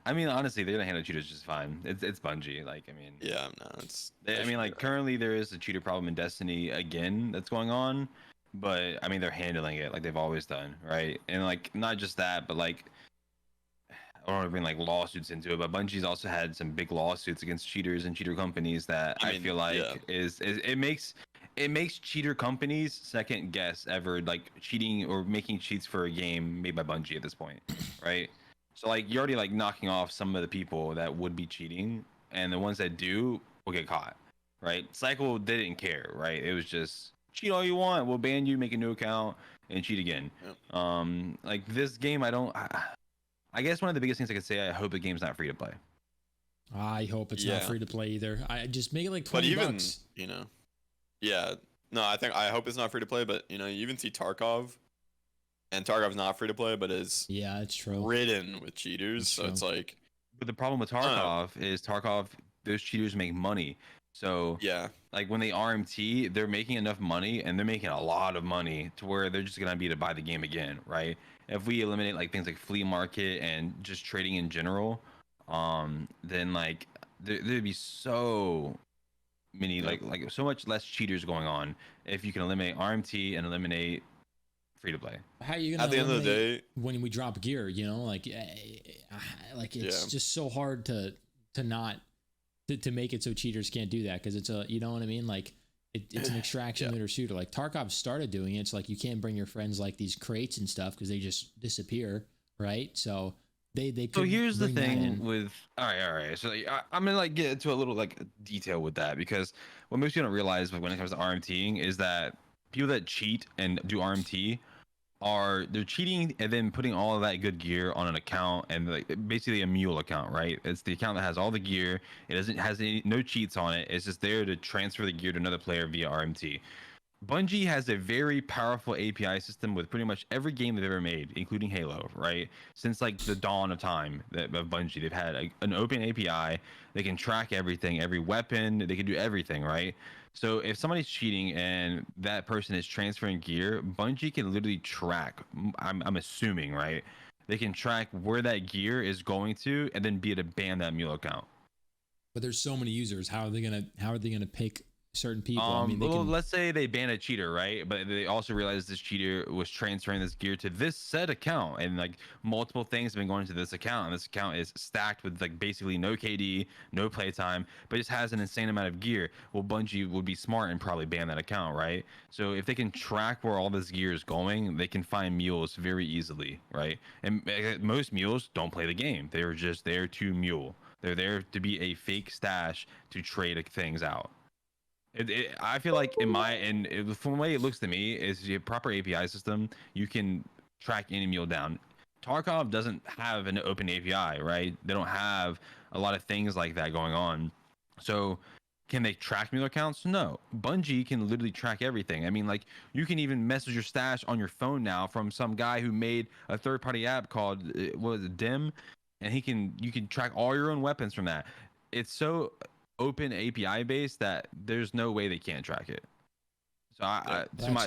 I mean, honestly, they're gonna handle cheaters just fine. It's Bungie. Like, I mean, yeah, no, it's. I mean, like, currently there is a cheater problem in Destiny again that's going on, but I mean, they're handling it like they've always done, right? And like, not just that, but like, I don't want to bring like lawsuits into it, but Bungie's also had some big lawsuits against cheaters and cheater companies that I feel like is it makes cheater companies second guess ever like cheating or making cheats for a game made by Bungie at this point, right? So like, you're already like knocking off some of the people that would be cheating, and the ones that do will get caught, right? Cycle didn't care, right? It was just cheat all you want, we'll ban you, make a new account, and cheat again. Yep. Like, this game, I guess one of the biggest things I could say, I hope the game's not free to play. I hope it's not free to play either. I just make it like $20. But even, I hope it's not free to play, but you even see Tarkov. And Tarkov's not free to play, but is it's true, ridden with cheaters. So it's like, but the problem with Tarkov is those cheaters make money. So like, when they RMT, they're making enough money, and they're making a lot of money to where they're just gonna be to buy the game again, right? If we eliminate like things like flea market and just trading in general, then like there'd be so many like so much less cheaters going on if you can eliminate RMT and eliminate free to play. How are you gonna at the end of the day when we drop gear? Like it's just so hard to not to make it so cheaters can't do that, because it's a, you know what I mean? Like, it's an extraction looter shooter. Like, Tarkov started doing it. It's like, you can't bring your friends like these crates and stuff because they just disappear, right? So they. So here's the thing with all right. So I'm gonna like get into a little like detail with that, because what most people don't realize when it comes to RMTing is that people that cheat and do RMT they're cheating and then putting all of that good gear on an account, and like basically a mule account, right? It's the account that has all the gear. It has no cheats on it. It's just there to transfer the gear to another player via RMT. Bungie has a very powerful API system with pretty much every game they've ever made, including Halo, right? Since like the dawn of time of Bungie, they've had an open API. They can track everything, every weapon. They can do everything, right? So if somebody's cheating and that person is transferring gear, Bungie can literally track. I'm assuming, right? They can track where that gear is going to, and then be able to ban that mule account. But there's so many users. How are they gonna pick certain people? I mean, they Well, can. let's say they ban a cheater, right? But they also realize this cheater was transferring this gear to this said account, and like multiple things have been going to this account, and this account is stacked with like basically no KD, no playtime, but just has an insane amount of gear. Well, Bungie would be smart and probably ban that account, right? So if they can track where all this gear is going, they can find mules very easily, right? And most mules don't play the game; they're just there to mule. They're there to be a fake stash to trade things out. I feel like from the way it looks to me is a proper API system. You can track any mule down. Tarkov doesn't have an open API, right? They don't have a lot of things like that going on. So can they track mule accounts? No. Bungie can literally track everything. I mean, like you can even message your stash on your phone now from some guy who made a third-party app called what was it, Dim, and you can track all your own weapons from that. It's so open API based that there's no way they can't track it. So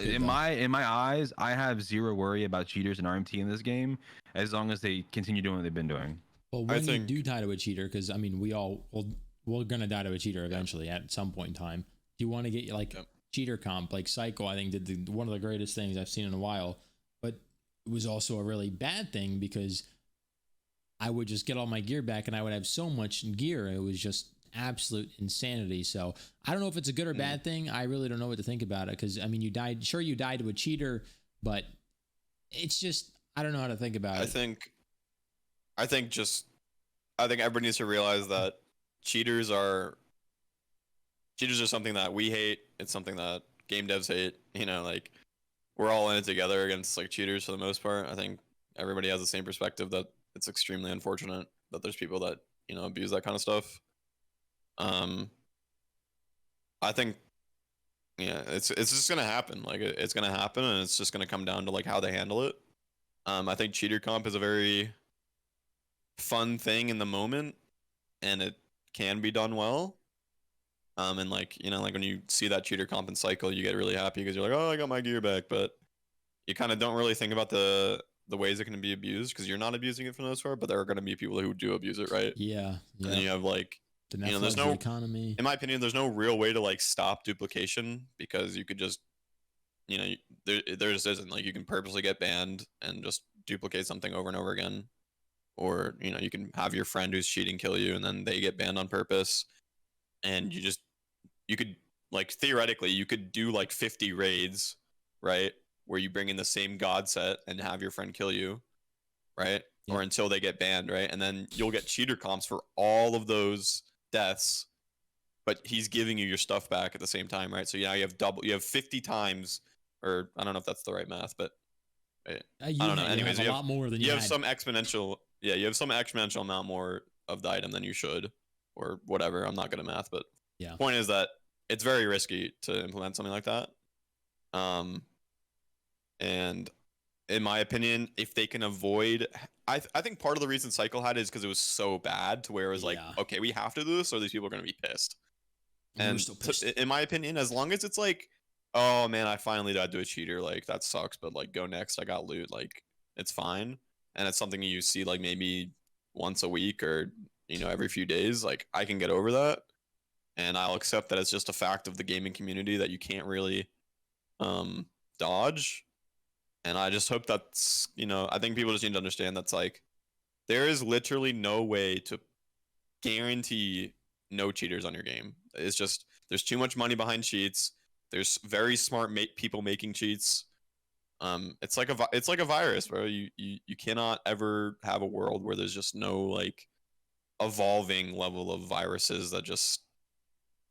in my eyes, I have zero worry about cheaters and RMT in this game as long as they continue doing what they've been doing. Well, when you do die to a cheater, because I mean, we're gonna die to a cheater eventually at some point in time. Do you want to get like cheater comp? Like Psycho, I think did one of the greatest things I've seen in a while, but it was also a really bad thing because I would just get all my gear back and I would have so much gear. It was just absolute insanity. So I don't know if it's a good or bad thing. I really don't know what to think about it because I mean, you died to a cheater, but it's just I don't know how to think about it. I think everybody needs to realize that cheaters are something that we hate. It's something that game devs hate. You know, like we're all in it together against like cheaters for the most part. I think everybody has the same perspective that it's extremely unfortunate that there's people that, you know, abuse that kind of stuff. I think, yeah, it's just gonna happen. Like it's gonna happen, and it's just gonna come down to like how they handle it. I think cheater comp is a very fun thing in the moment, and it can be done well. And like you know, like when you see that cheater comp in Cycle, you get really happy because you're like, oh, I got my gear back, but you kind of don't really think about the ways it can be abused because you're not abusing it for the most part, but there are going to be people who do abuse it, right? Yeah. And then you have like the Netflix, the economy. In my opinion, there's no real way to like stop duplication because you could just, you know, there just isn't. Like you can purposely get banned and just duplicate something over and over again, or you know, you can have your friend who's cheating kill you and then they get banned on purpose, and you could like theoretically you could do like 50 raids, right? Where you bring in the same god set and have your friend kill you, right? Yeah. Or until they get banned, right? And then you'll get cheater comps for all of those deaths, but he's giving you your stuff back at the same time, right? So now you have 50 times, or I don't know if that's the right math, but I don't know. Anyways, you have a lot more than you have some exponential. Yeah, you have some exponential amount more of the item than you should, or whatever. I'm not good at math, but yeah. Point is that it's very risky to implement something like that. And in my opinion, if they can avoid, I think part of the reason Cycle had it is because it was so bad to where it was like, okay, we have to do this, or these people are going to be pissed. And in my opinion, as long as it's like, oh man, I finally died to a cheater, like that sucks, but like go next, I got loot, like it's fine. And it's something you see like maybe once a week or, you know, every few days, like I can get over that. And I'll accept that it's just a fact of the gaming community that you can't really dodge. And I just hope that's, you know, I think people just need to understand that's like, there is literally no way to guarantee no cheaters on your game. It's just, there's too much money behind cheats. There's very smart people making cheats. It's like a virus, bro. You cannot ever have a world where there's just no like evolving level of viruses that just,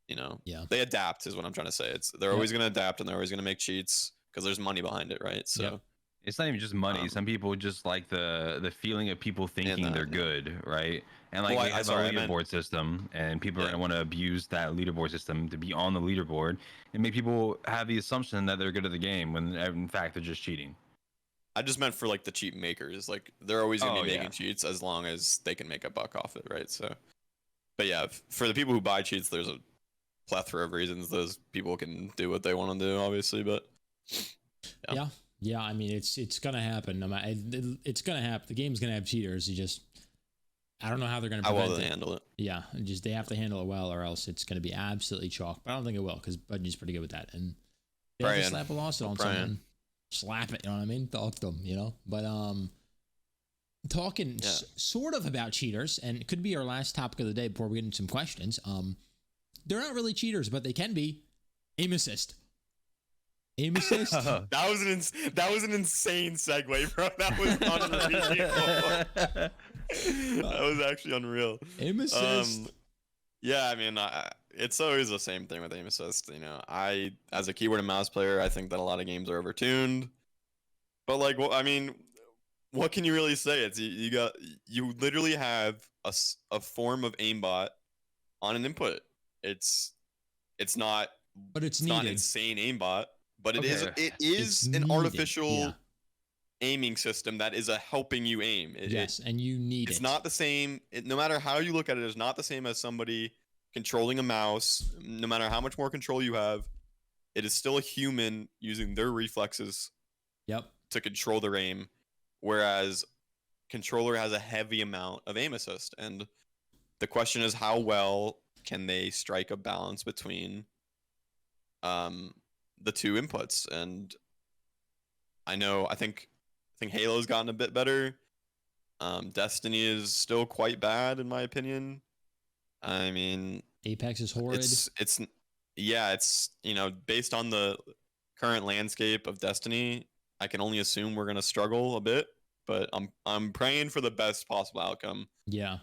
you know, they adapt is what I'm trying to say. They're always going to adapt and they're always going to make cheats because there's money behind it, right? So It's not even just money. Um, Some people just like the feeling of people thinking they're yeah. good, right? And like Well, they have sorry, a I meant leaderboard system, and people are yeah. gonna want to abuse that leaderboard system to be on the leaderboard and make people have the assumption that they're good at the game when in fact they're just cheating. I just meant for like the cheat makers. Like they're always gonna Oh be yeah. making cheats as long as they can make a buck off it, right? So, but yeah, for the people who buy cheats, there's a plethora of reasons those people can do what they want to do, obviously. But Yeah. I mean, it's gonna happen. No matter, it's gonna happen. The game's gonna have cheaters. You just, I don't know how they're gonna how prevent well they it. handle it. Yeah, just they have to handle it well, or else it's gonna be absolutely chalk. But I don't think it will, because Bungie's pretty good with that. And they have to Brian. slap a lawsuit on Brian. someone, slap it. You know what I mean? Talk to them. You know. But talking sort of about cheaters, and it could be our last topic of the day before we get into some questions. They're not really cheaters, but they can be. Aim assist. Aim assist. That was an insane segue, bro. That was unreal. That was actually unreal. Aim assist. Yeah, I mean, it's always the same thing with aim assist. You know, as a keyboard and mouse player, I think that a lot of games are overtuned. But like, well, I mean, what can you really say? It's you literally have a form of aimbot on an input. It's not But it's not needed. insane aimbot, but it is It's an needed. artificial aiming system that is helping you aim. Yes, and you need it's it. not the same. No matter how you look at it, it's not the same as somebody controlling a mouse. No matter how much more control you have, it is still a human using their reflexes Yep. to control their aim, whereas controller has a heavy amount of aim assist. And the question is, how well can they strike a balance between the two inputs? And I think Halo's gotten a bit better. Destiny is still quite bad in my opinion. I mean, Apex is horrid. It's you know, based on the current landscape of Destiny, I can only assume we're gonna struggle a bit, but I'm praying for the best possible outcome. Yeah.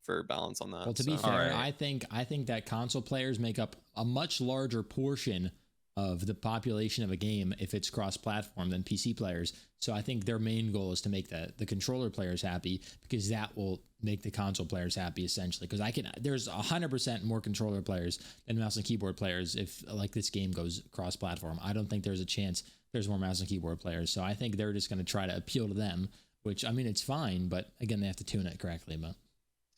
For balance on that. Well, to be fair, I think that console players make up a much larger portion of the population of a game if it's cross-platform than PC players. So I think their main goal is to make the controller players happy, because that will make the console players happy essentially. Because there's 100% more controller players than mouse and keyboard players if like this game goes cross-platform. I don't think there's a chance there's more mouse and keyboard players. So I think they're just going to try to appeal to them, which I mean it's fine, but again they have to tune it correctly. But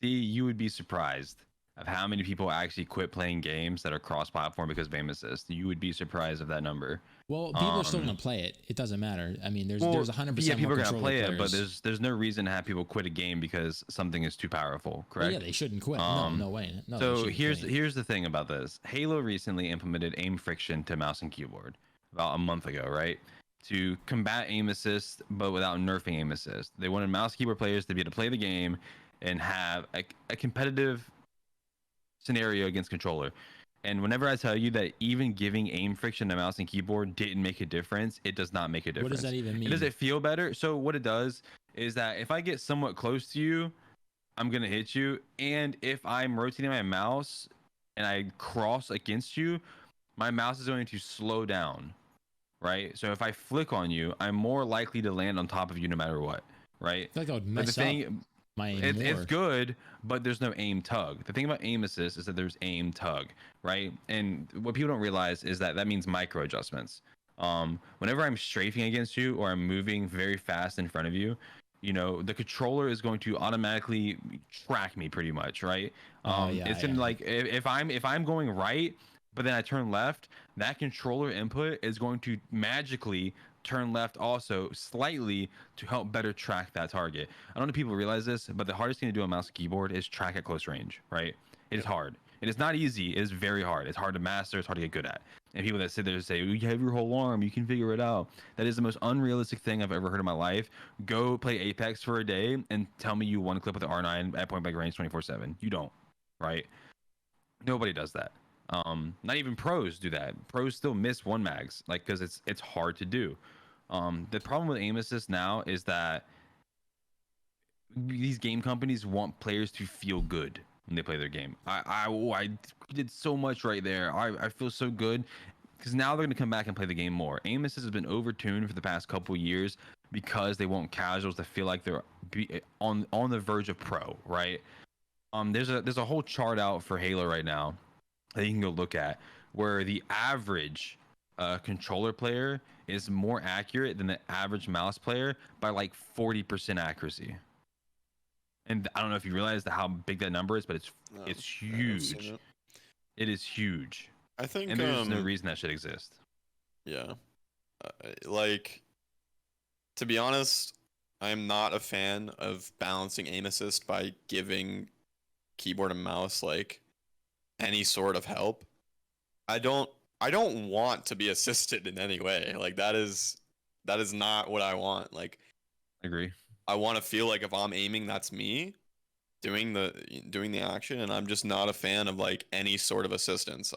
See, you would be surprised of how many people actually quit playing games that are cross-platform because of aim assist. You would be surprised of that number. Well, people are still going to play it. It doesn't matter. I mean, there's 100% yeah, people more are going to play players. it, but there's no reason to have people quit a game because something is too powerful. Correct? Well, yeah, they shouldn't quit. No way. No. So here's the thing about this. Halo recently implemented aim friction to mouse and keyboard about a month ago, right? To combat aim assist, but without nerfing aim assist. They wanted mouse keyboard players to be able to play the game and have a competitive scenario against controller. And whenever I tell you that even giving aim friction to mouse and keyboard didn't make a difference, it does not make a difference. What does that even mean? Does it feel better? So what it does is that if I get somewhat close to you, I'm going to hit you. And if I'm rotating my mouse and I cross against you, my mouse is going to slow down, right? So if I flick on you, I'm more likely to land on top of you no matter what, right? I feel like I would mess up my aim more. It's good, but there's no aim tug. The thing about aim assist is that there's aim tug, right? And what people don't realize is that means micro adjustments. Whenever I'm strafing against you or I'm moving very fast in front of you, you know, the controller is going to automatically track me pretty much, right? It's in like if I'm going right, but then I turn left, that controller input is going to magically turn left also slightly to help better track that target. I don't know if people realize this, but the hardest thing to do on mouse and keyboard is track at close range, right? It is hard. It is not easy. It is very hard. It's hard to master. It's hard to get good at. And people that sit there and say, you have your whole arm, you can figure it out. That is the most unrealistic thing I've ever heard in my life. Go play Apex for a day and tell me you one clip with the R9 at point blank range 24/7. You don't, right? Nobody does that. Not even pros do that. Pros still miss one mags, like, because it's hard to do. The problem with aim assist now is that these game companies want players to feel good when they play their game. I did so much right there. I feel so good. because now they're going to come back and play the game more. Aim assist has been overtuned for the past couple years because they want casuals to feel like they're on the verge of pro, right? There's a whole chart out for Halo right now that you can go look at where the average controller player is more accurate than the average mouse player by like 40% accuracy. And I don't know if you realize how big that number is, but it's huge. It is huge. I think, and there's no reason that should exist. Yeah, like, to be honest, I'm not a fan of balancing aim assist by giving keyboard and mouse like any sort of help. I don't want to be assisted in any way. Like, that is not what I want. Like, I agree. I want to feel like if I'm aiming, that's me doing the action, and I'm just not a fan of like any sort of assistance.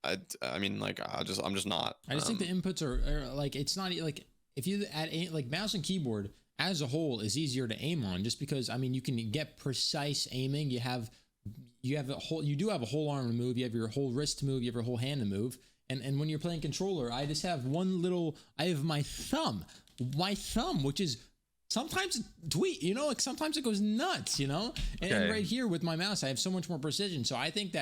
I mean, like, I'm just not. I just think the inputs are like, it's not like, if you add like mouse and keyboard as a whole is easier to aim on, just because, I mean, you can get precise aiming. You do have a whole arm to move. You have your whole wrist to move. You have your whole hand to move. And when you're playing controller, I just have I have my thumb, which is sometimes like sometimes it goes nuts, and right here with my mouse, I have so much more precision. So I think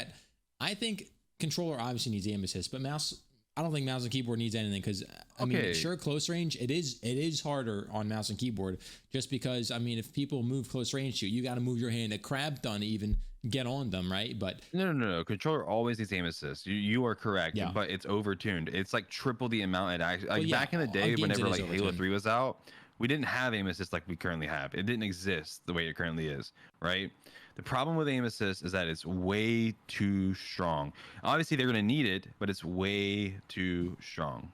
controller obviously needs aim assist, but mouse, I don't think mouse and keyboard needs anything, because I mean, sure, close range, it is harder on mouse and keyboard, just because, I mean, if people move close range to you got to move your hand a crab ton to even get on them, right? But no, controller always needs aim assist. You are correct, but it's overtuned. It's like triple the amount it actually, back in the day, whenever like Halo 3 was out, we didn't have aim assist like we currently have. It didn't exist the way it currently is, right? The problem with aim assist is that it's way too strong. Obviously, they're going to need it, but it's way too strong.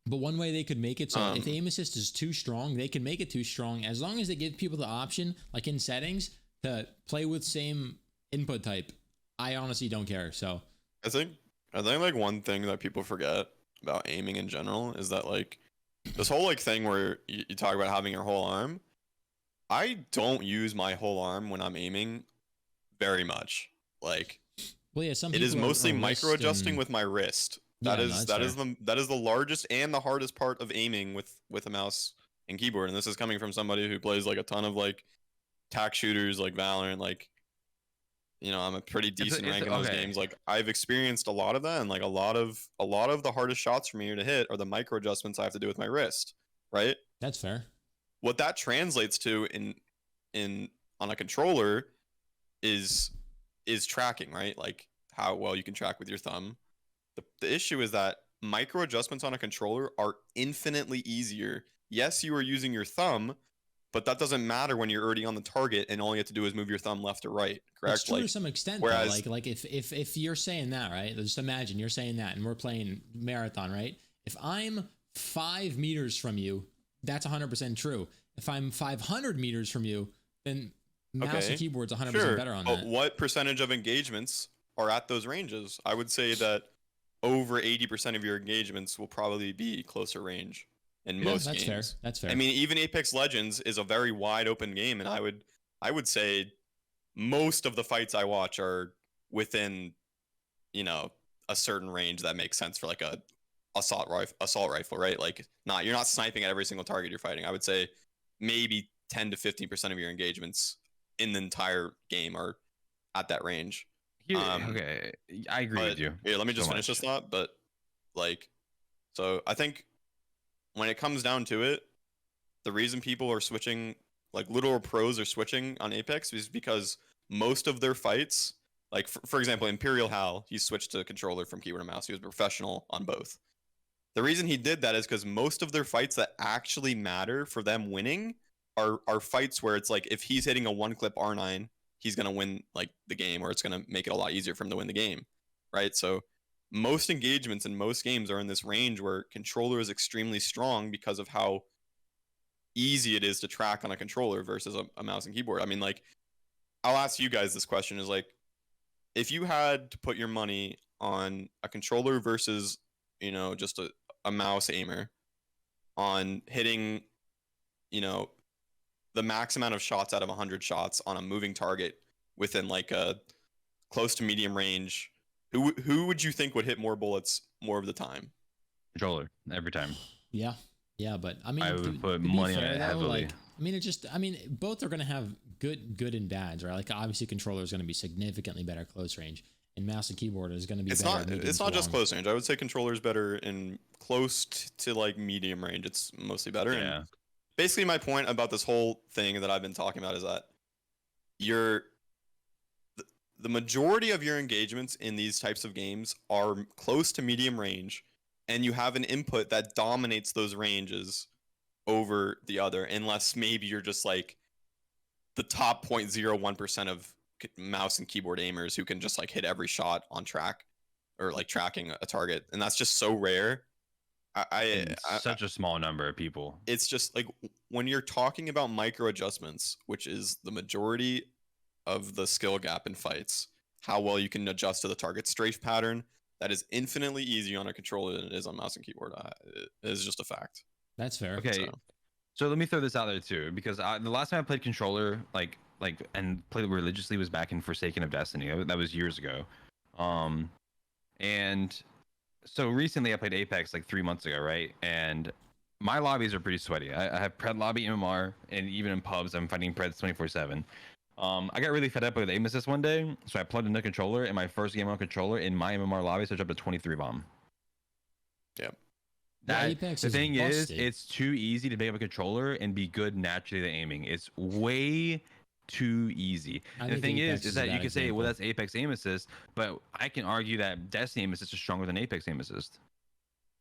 But one way they could make it so if aim assist is too strong, they can make it too strong as long as they give people the option, like in settings, to play with same input type. I honestly don't care. So I think like one thing that people forget about aiming in general is that like this whole like thing where you talk about having your whole arm. I don't use my whole arm when I'm aiming very much. Like, well, yeah, it is mostly micro adjusting with my wrist. That is the largest and the hardest part of aiming with a mouse and keyboard. And this is coming from somebody who plays like a ton of like tac shooters, like Valorant. Like, I'm a pretty decent rank in those games. Like, I've experienced a lot of that, and like a lot of the hardest shots for me to hit are the micro adjustments I have to do with my wrist. Right? That's fair. What that translates to in on a controller is tracking, right? Like how well you can track with your thumb. The issue is that micro adjustments on a controller are infinitely easier. Yes, you are using your thumb, but that doesn't matter when you're already on the target and all you have to do is move your thumb left or right. Correct? It's true to some extent. Whereas, though. Like if you're saying that, right? Just imagine you're saying that, and we're playing marathon, right? If I'm 5 meters from you, that's 100% true. If I'm 500 meters from you, then mouse and keyboard's 100% better on that. But what percentage of engagements are at those ranges? I would say that over 80% of your engagements will probably be closer range in most games. Fair. That's fair. I mean, even Apex Legends is a very wide open game, and I would say most of the fights I watch are within, a certain range that makes sense for like a assault rifle, right? Like, you're not sniping at every single target you're fighting. I would say maybe 10 to 15% of your engagements in the entire game are at that range. Okay, I agree with you. Here, let me just finish this thought. But like, so I think when it comes down to it, the reason people are switching, like literal pros are switching on Apex, is because most of their fights, like for example, Imperial Hal, he switched to controller from keyboard and mouse. He was professional on both. The reason he did that is because most of their fights that actually matter for them winning are fights where it's like, if he's hitting a one-clip R9, he's going to win like the game, or it's going to make it a lot easier for him to win the game, right? So most engagements in most games are in this range where controller is extremely strong because of how easy it is to track on a controller versus a mouse and keyboard. I mean, like, I'll ask you guys this question, is like, if you had to put your money on a controller versus, just a mouse aimer, on hitting, the max amount of shots out of 100 shots on a moving target within like a close to medium range, who would you think would hit more bullets more of the time? Controller every time. Yeah, yeah, but I mean, I would put to be money on fair, it though, heavily. like, I mean, both are gonna have good and bads, right? Like, obviously, controller is gonna be significantly better close range, and mouse and keyboard is gonna be It's better. not. medium It's to not just long. close range. I would say controller's better in close to like medium range. It's mostly better. Yeah. And basically, my point about this whole thing that I've been talking about is that you're the majority of your engagements in these types of games are close to medium range, and you have an input that dominates those ranges over the other, unless maybe you're just like the top 0.01% of mouse and keyboard aimers who can just like hit every shot on track or like tracking a target, and that's just so rare. And such a small number of people. It's just like when you're talking about micro adjustments, which is the majority of the skill gap in fights, how well you can adjust to the target strafe pattern, that is infinitely easier on a controller than it is on mouse and keyboard. It is just a fact. That's fair. Okay, so let me throw this out there too, because the last time I played controller, and played religiously, was back in Forsaken of Destiny. That was years ago. And so recently I played Apex like 3 months ago, right? And my lobbies are pretty sweaty. I have Pred lobby MMR, and even in pubs, I'm fighting Preds 24/7. I got really fed up with aim assist one day, so I plugged in the controller, and my first game on controller in my MMR lobby switched up to 23 bomb. Yep. Apex is thing busted. it's too easy to pick up a controller and be good naturally at aiming. It's way too easy. The thing is that you can say, well, that's Apex aim assist, but I can argue that Destiny aim assist is stronger than Apex aim assist.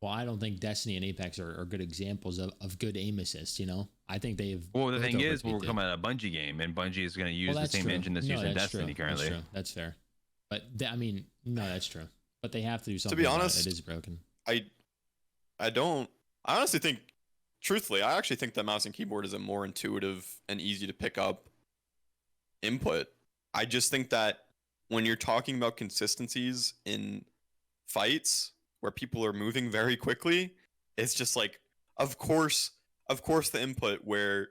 Well, I don't think Destiny and Apex are good examples of good aim assist, you know? I think they've... Well, the thing is, we're coming at a Bungie game, and Bungie is going to use the same engine that's used in Destiny currently. That's true. That's fair. But, I mean, no, that's true. But they have to do something. To be honest, it is broken. I honestly think, truthfully, I actually think that mouse and keyboard is a more intuitive and easy to pick up input. I just think that when you're talking about consistencies in fights where people are moving very quickly, it's just like, of course the input where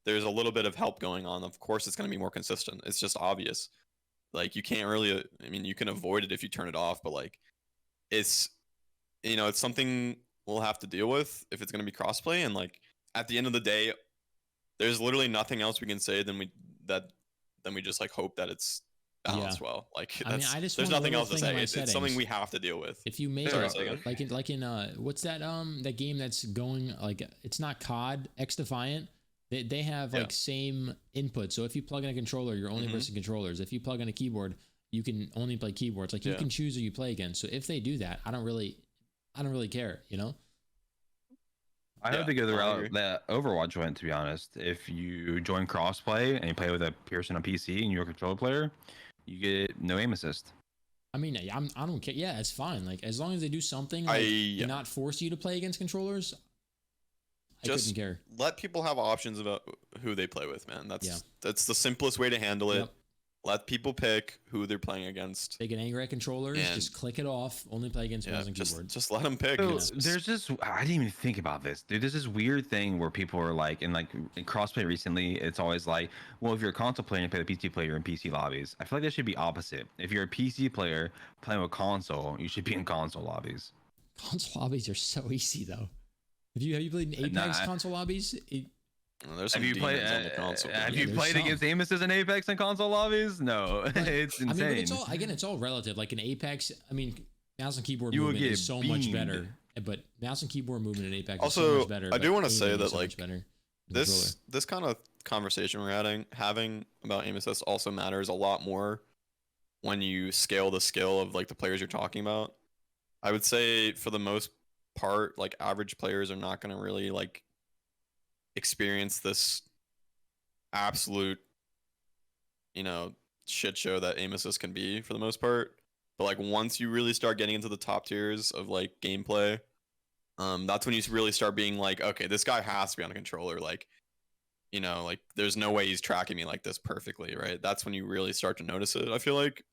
there's a little bit of help going on, of course it's going to be more consistent. It's just obvious. Like, you can't really, I mean, you can avoid it if you turn it off, but like, it's, you know, it's something we'll have to deal with if it's going to be crossplay. And like, at the end of the day, there's literally nothing else we can say than we just like hope that it's balanced well. Like, there's nothing else to say. It's something we have to deal with. If you make it like in what's that that game that's going, like, it's not COD, X Defiant. They have like same input. So if you plug in a controller, you're only versing controllers. If you plug in a keyboard, you can only play keyboards. Like, you can choose who you play against. So if they do that, I don't really care, you know? I hope they go the route that Overwatch went, to be honest. If you join crossplay and you play with a person on PC and you're a controller player, you get no aim assist. I mean, I don't care. Yeah, it's fine. Like, as long as they do something like, to not force you to play against controllers, I couldn't care. Let people have options about who they play with, man. That's the simplest way to handle it. Let people pick who they're playing against. They get angry at controllers, just click it off. Only play against mouse and keyboard. Just let them pick. So there's this, I didn't even think about this, dude. There's this weird thing where people are like, in crossplay recently, it's always like, well, if you're a console player and you play the PC player in PC lobbies, I feel like that should be opposite. If you're a PC player playing with console, you should be in console lobbies. Console lobbies are so easy, though. Have you played in Apex console lobbies? Have you played against aim assist in Apex and console lobbies? No, it's insane. I mean, but it's all relative. Like in Apex, I mean, mouse and keyboard movement is so much better. But mouse and keyboard movement in Apex is so much better. I do want to say that like this kind of conversation we're having about aim assist also matters a lot more when you scale the skill of like the players you're talking about. I would say for the most part, like average players are not going to really like experience this absolute, you know, shit show that aim assist can be for the most part. But like once you really start getting into the top tiers of like gameplay, that's when you really start being like, okay, this guy has to be on a controller. Like, you know, like there's no way he's tracking me like this perfectly, right? That's when you really start to notice it, I feel like.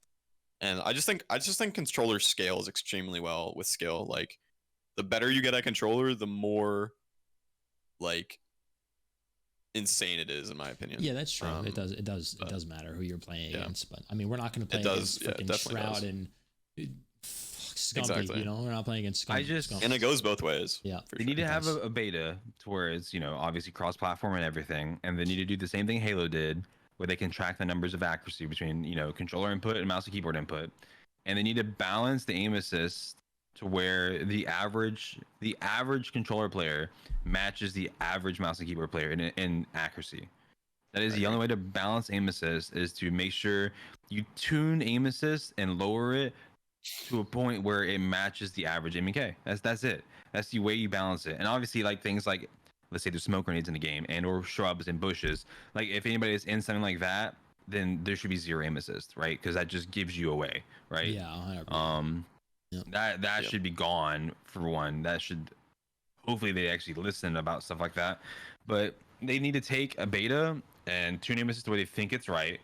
And I just think controller scales extremely well with skill. Like, the better you get at controller, the more like insane it is, in my opinion. Yeah, that's true. It does matter who you're playing against. But I mean, we're not going to play against freaking Shroud and Scumpy, Exactly. you know, we're not playing against Scump. And it goes both ways. Yeah. for They sure. need to have a beta to where it's, obviously cross-platform and everything, and they need to do the same thing Halo did, where they can track the numbers of accuracy between, controller input and mouse and keyboard input, and they need to balance the aim assist to where the average controller player matches the average mouse and keyboard player in accuracy. That is the only way to balance aim assist, is to make sure you tune aim assist and lower it to a point where it matches the average aiming K. That's it. That's the way you balance it. And obviously, like things like, let's say there's smoke grenades in the game and or shrubs and bushes. Like if anybody is in something like that, then there should be 0 aim assist, right? Because that just gives you away, right? Yeah. 100%. Yep. That should be gone for one. That should, hopefully they actually listen about stuff like that. But they need to take a beta and tune aim assist the way they think it's right.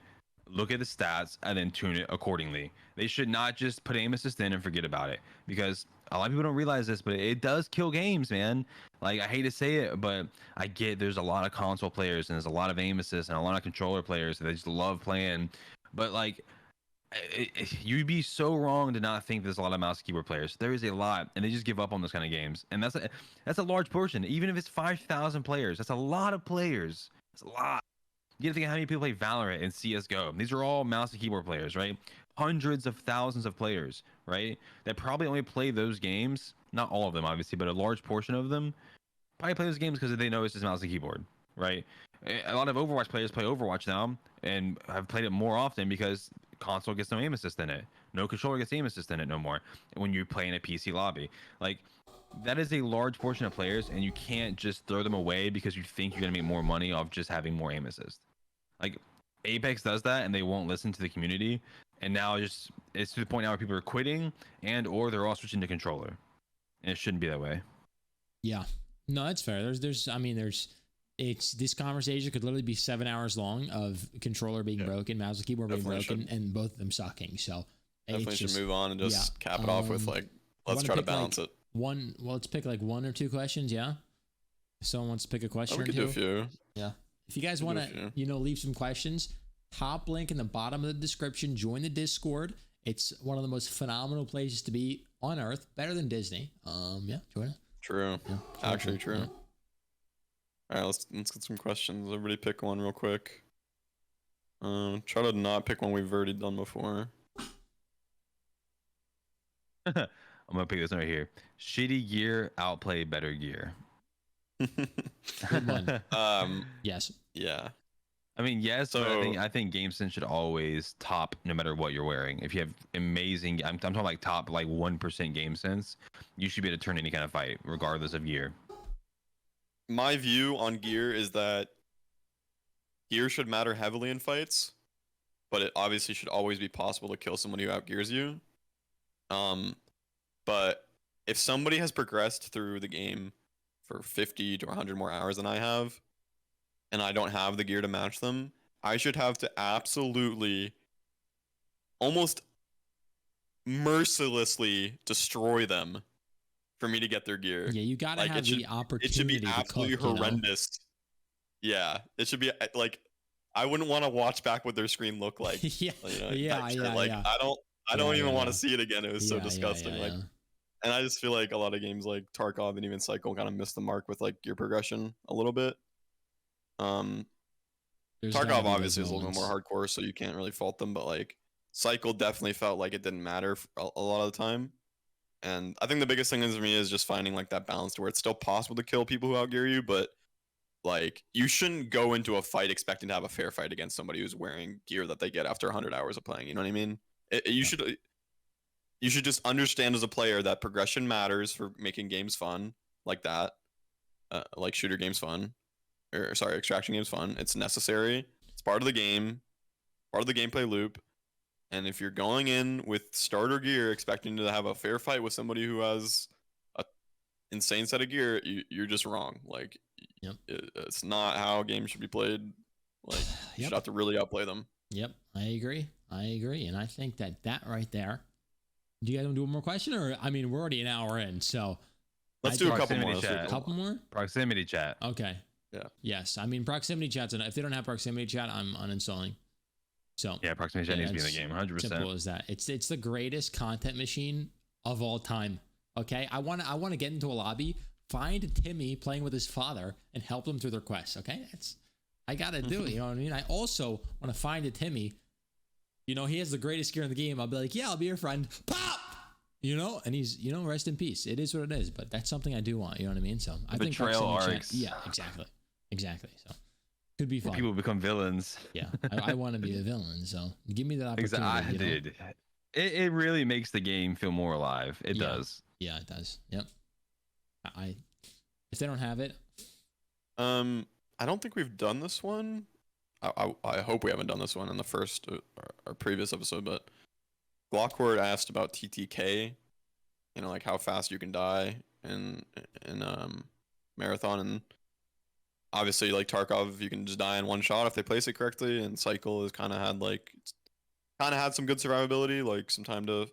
Look at the stats and then tune it accordingly. They should not just put aim assist in and forget about it, because a lot of people don't realize this, but it does kill games, man. Like, I hate to say it, but I get there's a lot of console players and there's a lot of aim assist and a lot of controller players that they just love playing. But like, you'd be so wrong to not think there's a lot of mouse and keyboard players. There is a lot, and they just give up on those kind of games. And that's a large portion. Even if it's 5,000 players, that's a lot of players. That's a lot. You gotta think of how many people play Valorant and CSGO. These are all mouse and keyboard players, right? Hundreds of thousands of players, right? That probably only play those games. Not all of them, obviously, but a large portion of them probably play those games because they know it's just mouse and keyboard, right? A lot of Overwatch players play Overwatch now and have played it more often because console gets no aim assist in it. No controller gets aim assist in it no more when you play in a PC lobby. Like, that is a large portion of players, and you can't just throw them away because you think you're gonna make more money off just having more aim assist. Like, Apex does that, and they won't listen to the community, and now it's to the point now where people are quitting and or they're all switching to controller, and it shouldn't be that way. Yeah, no, that's fair. It's this conversation could literally be 7 hours long of controller being broken, mouse and keyboard being broken, and both of them sucking. So Definitely should move on and just cap it off with let's try to balance it. Let's pick like 1 or 2 questions. Yeah, if someone wants to pick a question We or could two. do a few. Yeah. If you guys want to, leave some questions, top link in the bottom of the description. Join the Discord. It's one of the most phenomenal places to be on Earth. Better than Disney. Yeah, join it. True. Yeah, actually true. Yeah. All right, let's get some questions. Everybody pick one real quick. Try to not pick one we've already done before. I'm gonna pick this one right here. Shitty gear outplay better gear. Good one. Yes. Yeah. I mean, yes, but I think GameSense should always top no matter what you're wearing. If you have amazing, I'm talking like top like 1% GameSense, you should be able to turn any kind of fight regardless of gear. My view on gear is that gear should matter heavily in fights, but it obviously should always be possible to kill somebody who outgears you. But if somebody has progressed through the game for 50 to 100 more hours than I have, and I don't have the gear to match them, I should have to absolutely, almost mercilessly destroy them for me to get their gear. Yeah, you gotta have the opportunity. It should be absolutely horrendous. Yeah, it should be like, I wouldn't want to watch back what their screen looked like. Yeah, I don't even want to see it again. It was so disgusting. And I just feel like a lot of games like Tarkov and even Cycle kind of missed the mark with like gear progression a little bit. Tarkov obviously is a little bit more hardcore, so you can't really fault them, but like Cycle definitely felt like it didn't matter a lot of the time. And I think the biggest thing for me is just finding like that balance to where it's still possible to kill people who outgear you, but like you shouldn't go into a fight expecting to have a fair fight against somebody who's wearing gear that they get after 100 hours of playing. You know what I mean? You should just understand as a player that progression matters for making games fun, like that, like shooter games fun, or sorry, extraction games fun. It's necessary. It's part of the game, part of the gameplay loop. And if you're going in with starter gear expecting to have a fair fight with somebody who has a insane set of gear, you're just wrong. Like, it's not how games should be played. Like, you should have to really outplay them. Yep, I agree. And I think that right there. Do you guys want to do one more question, or I mean, we're already an hour in, so let's do a couple more. A couple more. Proximity chat. Okay. Yeah. Yes, I mean proximity chat's enough. If they don't have proximity chat, I'm uninstalling. So yeah, proximity chat needs to be in the game, 100%. Simple as that. It's the greatest content machine of all time. Okay, I want to get into a lobby, find Timmy playing with his father, and help them through their quests. Okay, I gotta do it. You know what I mean? I also want to find a Timmy. You know, he has the greatest gear in the game. I'll be like, yeah, I'll be your friend. Pop. You know, and he's, you know, rest in peace. It is what it is, but that's something I do want. You know what I mean? So I think betrayal arcs. Yeah, exactly. So could be fun. People become villains. Yeah, I want to be a villain. So give me that opportunity. Exactly. You know? It really makes the game feel more alive. It does. Yeah, it does. Yep. If they don't have it, I don't think we've done this one. I hope we haven't done this one in the first or previous episode, but Glockwood asked about TTK, you know, like how fast you can die in marathon, and obviously like Tarkov, you can just die in one shot if they place it correctly, and Cycle has kind of had some good survivability, like some time to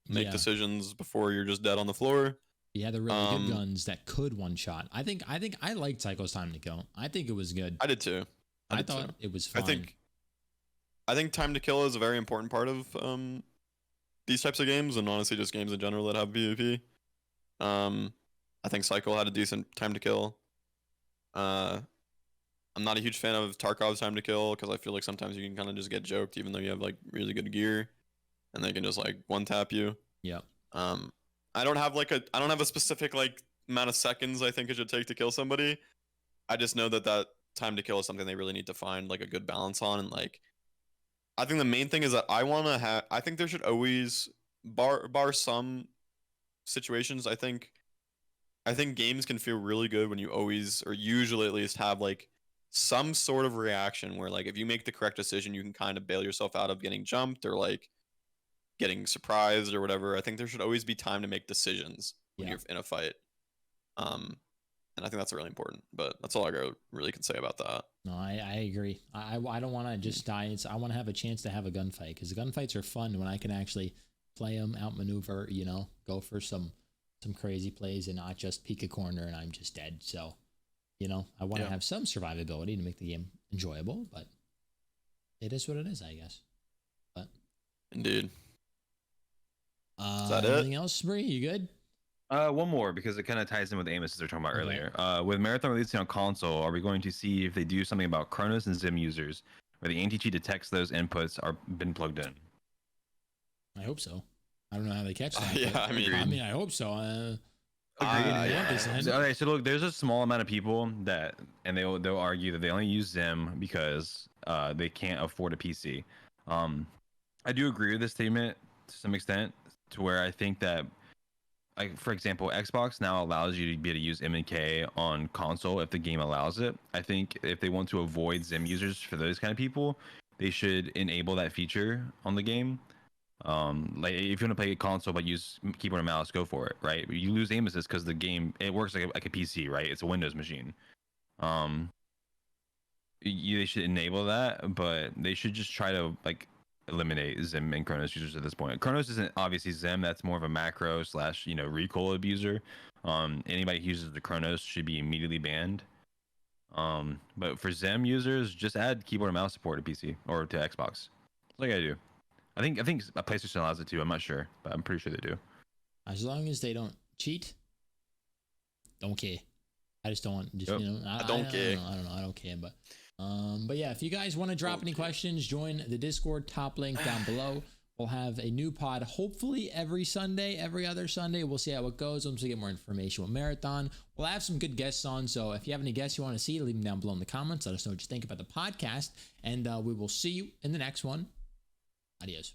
make decisions before you're just dead on the floor. Yeah, the really good guns that could one shot. I think I liked Cycle's time to kill. I think it was good. I did too. I thought it was fine. I think time to kill is a very important part of these types of games, and honestly just games in general that have PvP. I think Cycle had a decent time to kill. I'm not a huge fan of Tarkov's time to kill because I feel like sometimes you can kind of just get joked even though you have like really good gear, and they can just like one tap you. Yeah. I don't have a specific like amount of seconds I think it should take to kill somebody. I just know that time to kill is something they really need to find like a good balance on, and like I think the main thing is that I think there should always bar some situations. I think games can feel really good when you always, or usually at least, have like some sort of reaction where like if you make the correct decision, you can kind of bail yourself out of getting jumped or like getting surprised or whatever. I think there should always be time to make decisions when you're in a fight. And I think that's really important, but that's all I really can say about that. No, I agree. I don't want to just die. I want to have a chance to have a gunfight, because the gunfights are fun when I can actually play them, outmaneuver, you know, go for some crazy plays and not just peek a corner and I'm just dead. So, you know, I want to have some survivability to make the game enjoyable, but it is what it is, I guess. But indeed. Is that it? Anything else, Bree? You good? One more, because it kind of ties in with Amos as we were talking about earlier. With Marathon releasing on console, are we going to see if they do something about Chronos and Zim users, where the anti-cheat detects those inputs are been plugged in? I hope so. I don't know how they catch that. I I hope so. Okay, so look, there's a small amount of people that, and they'll argue that they only use Zim because they can't afford a PC. I do agree with this statement to some extent, to where I think that, like, for example, Xbox now allows you to be able to use MK on console if the game allows it. I think if they want to avoid Zim users for those kind of people, they should enable that feature on the game. Like if you want to play a console but use keyboard and mouse, go for it, right? You lose aim assist because the game, it works like a PC, right? It's a Windows machine. They should enable that, but they should just try to like eliminate Zim and Chronos users at this point. Chronos isn't obviously Zim, that's more of a macro / recoil abuser. Anybody who uses the Chronos should be immediately banned. But for Zim users, just add keyboard and mouse support to PC or to Xbox. That's all you gotta do. I think PlayStation allows it too. I'm not sure, but I'm pretty sure they do. As long as they don't cheat, don't care. I just don't want I don't care. I don't care, but yeah, if you guys want to drop any questions, join the Discord, top link down below. We'll have a new pod hopefully every Sunday, every other Sunday. We'll see how it goes once we get more information with Marathon. We'll have some good guests on, so if you have any guests you want to see, leave them down below in the comments. Let us know what you think about the podcast, and we will see you in the next one. Adios.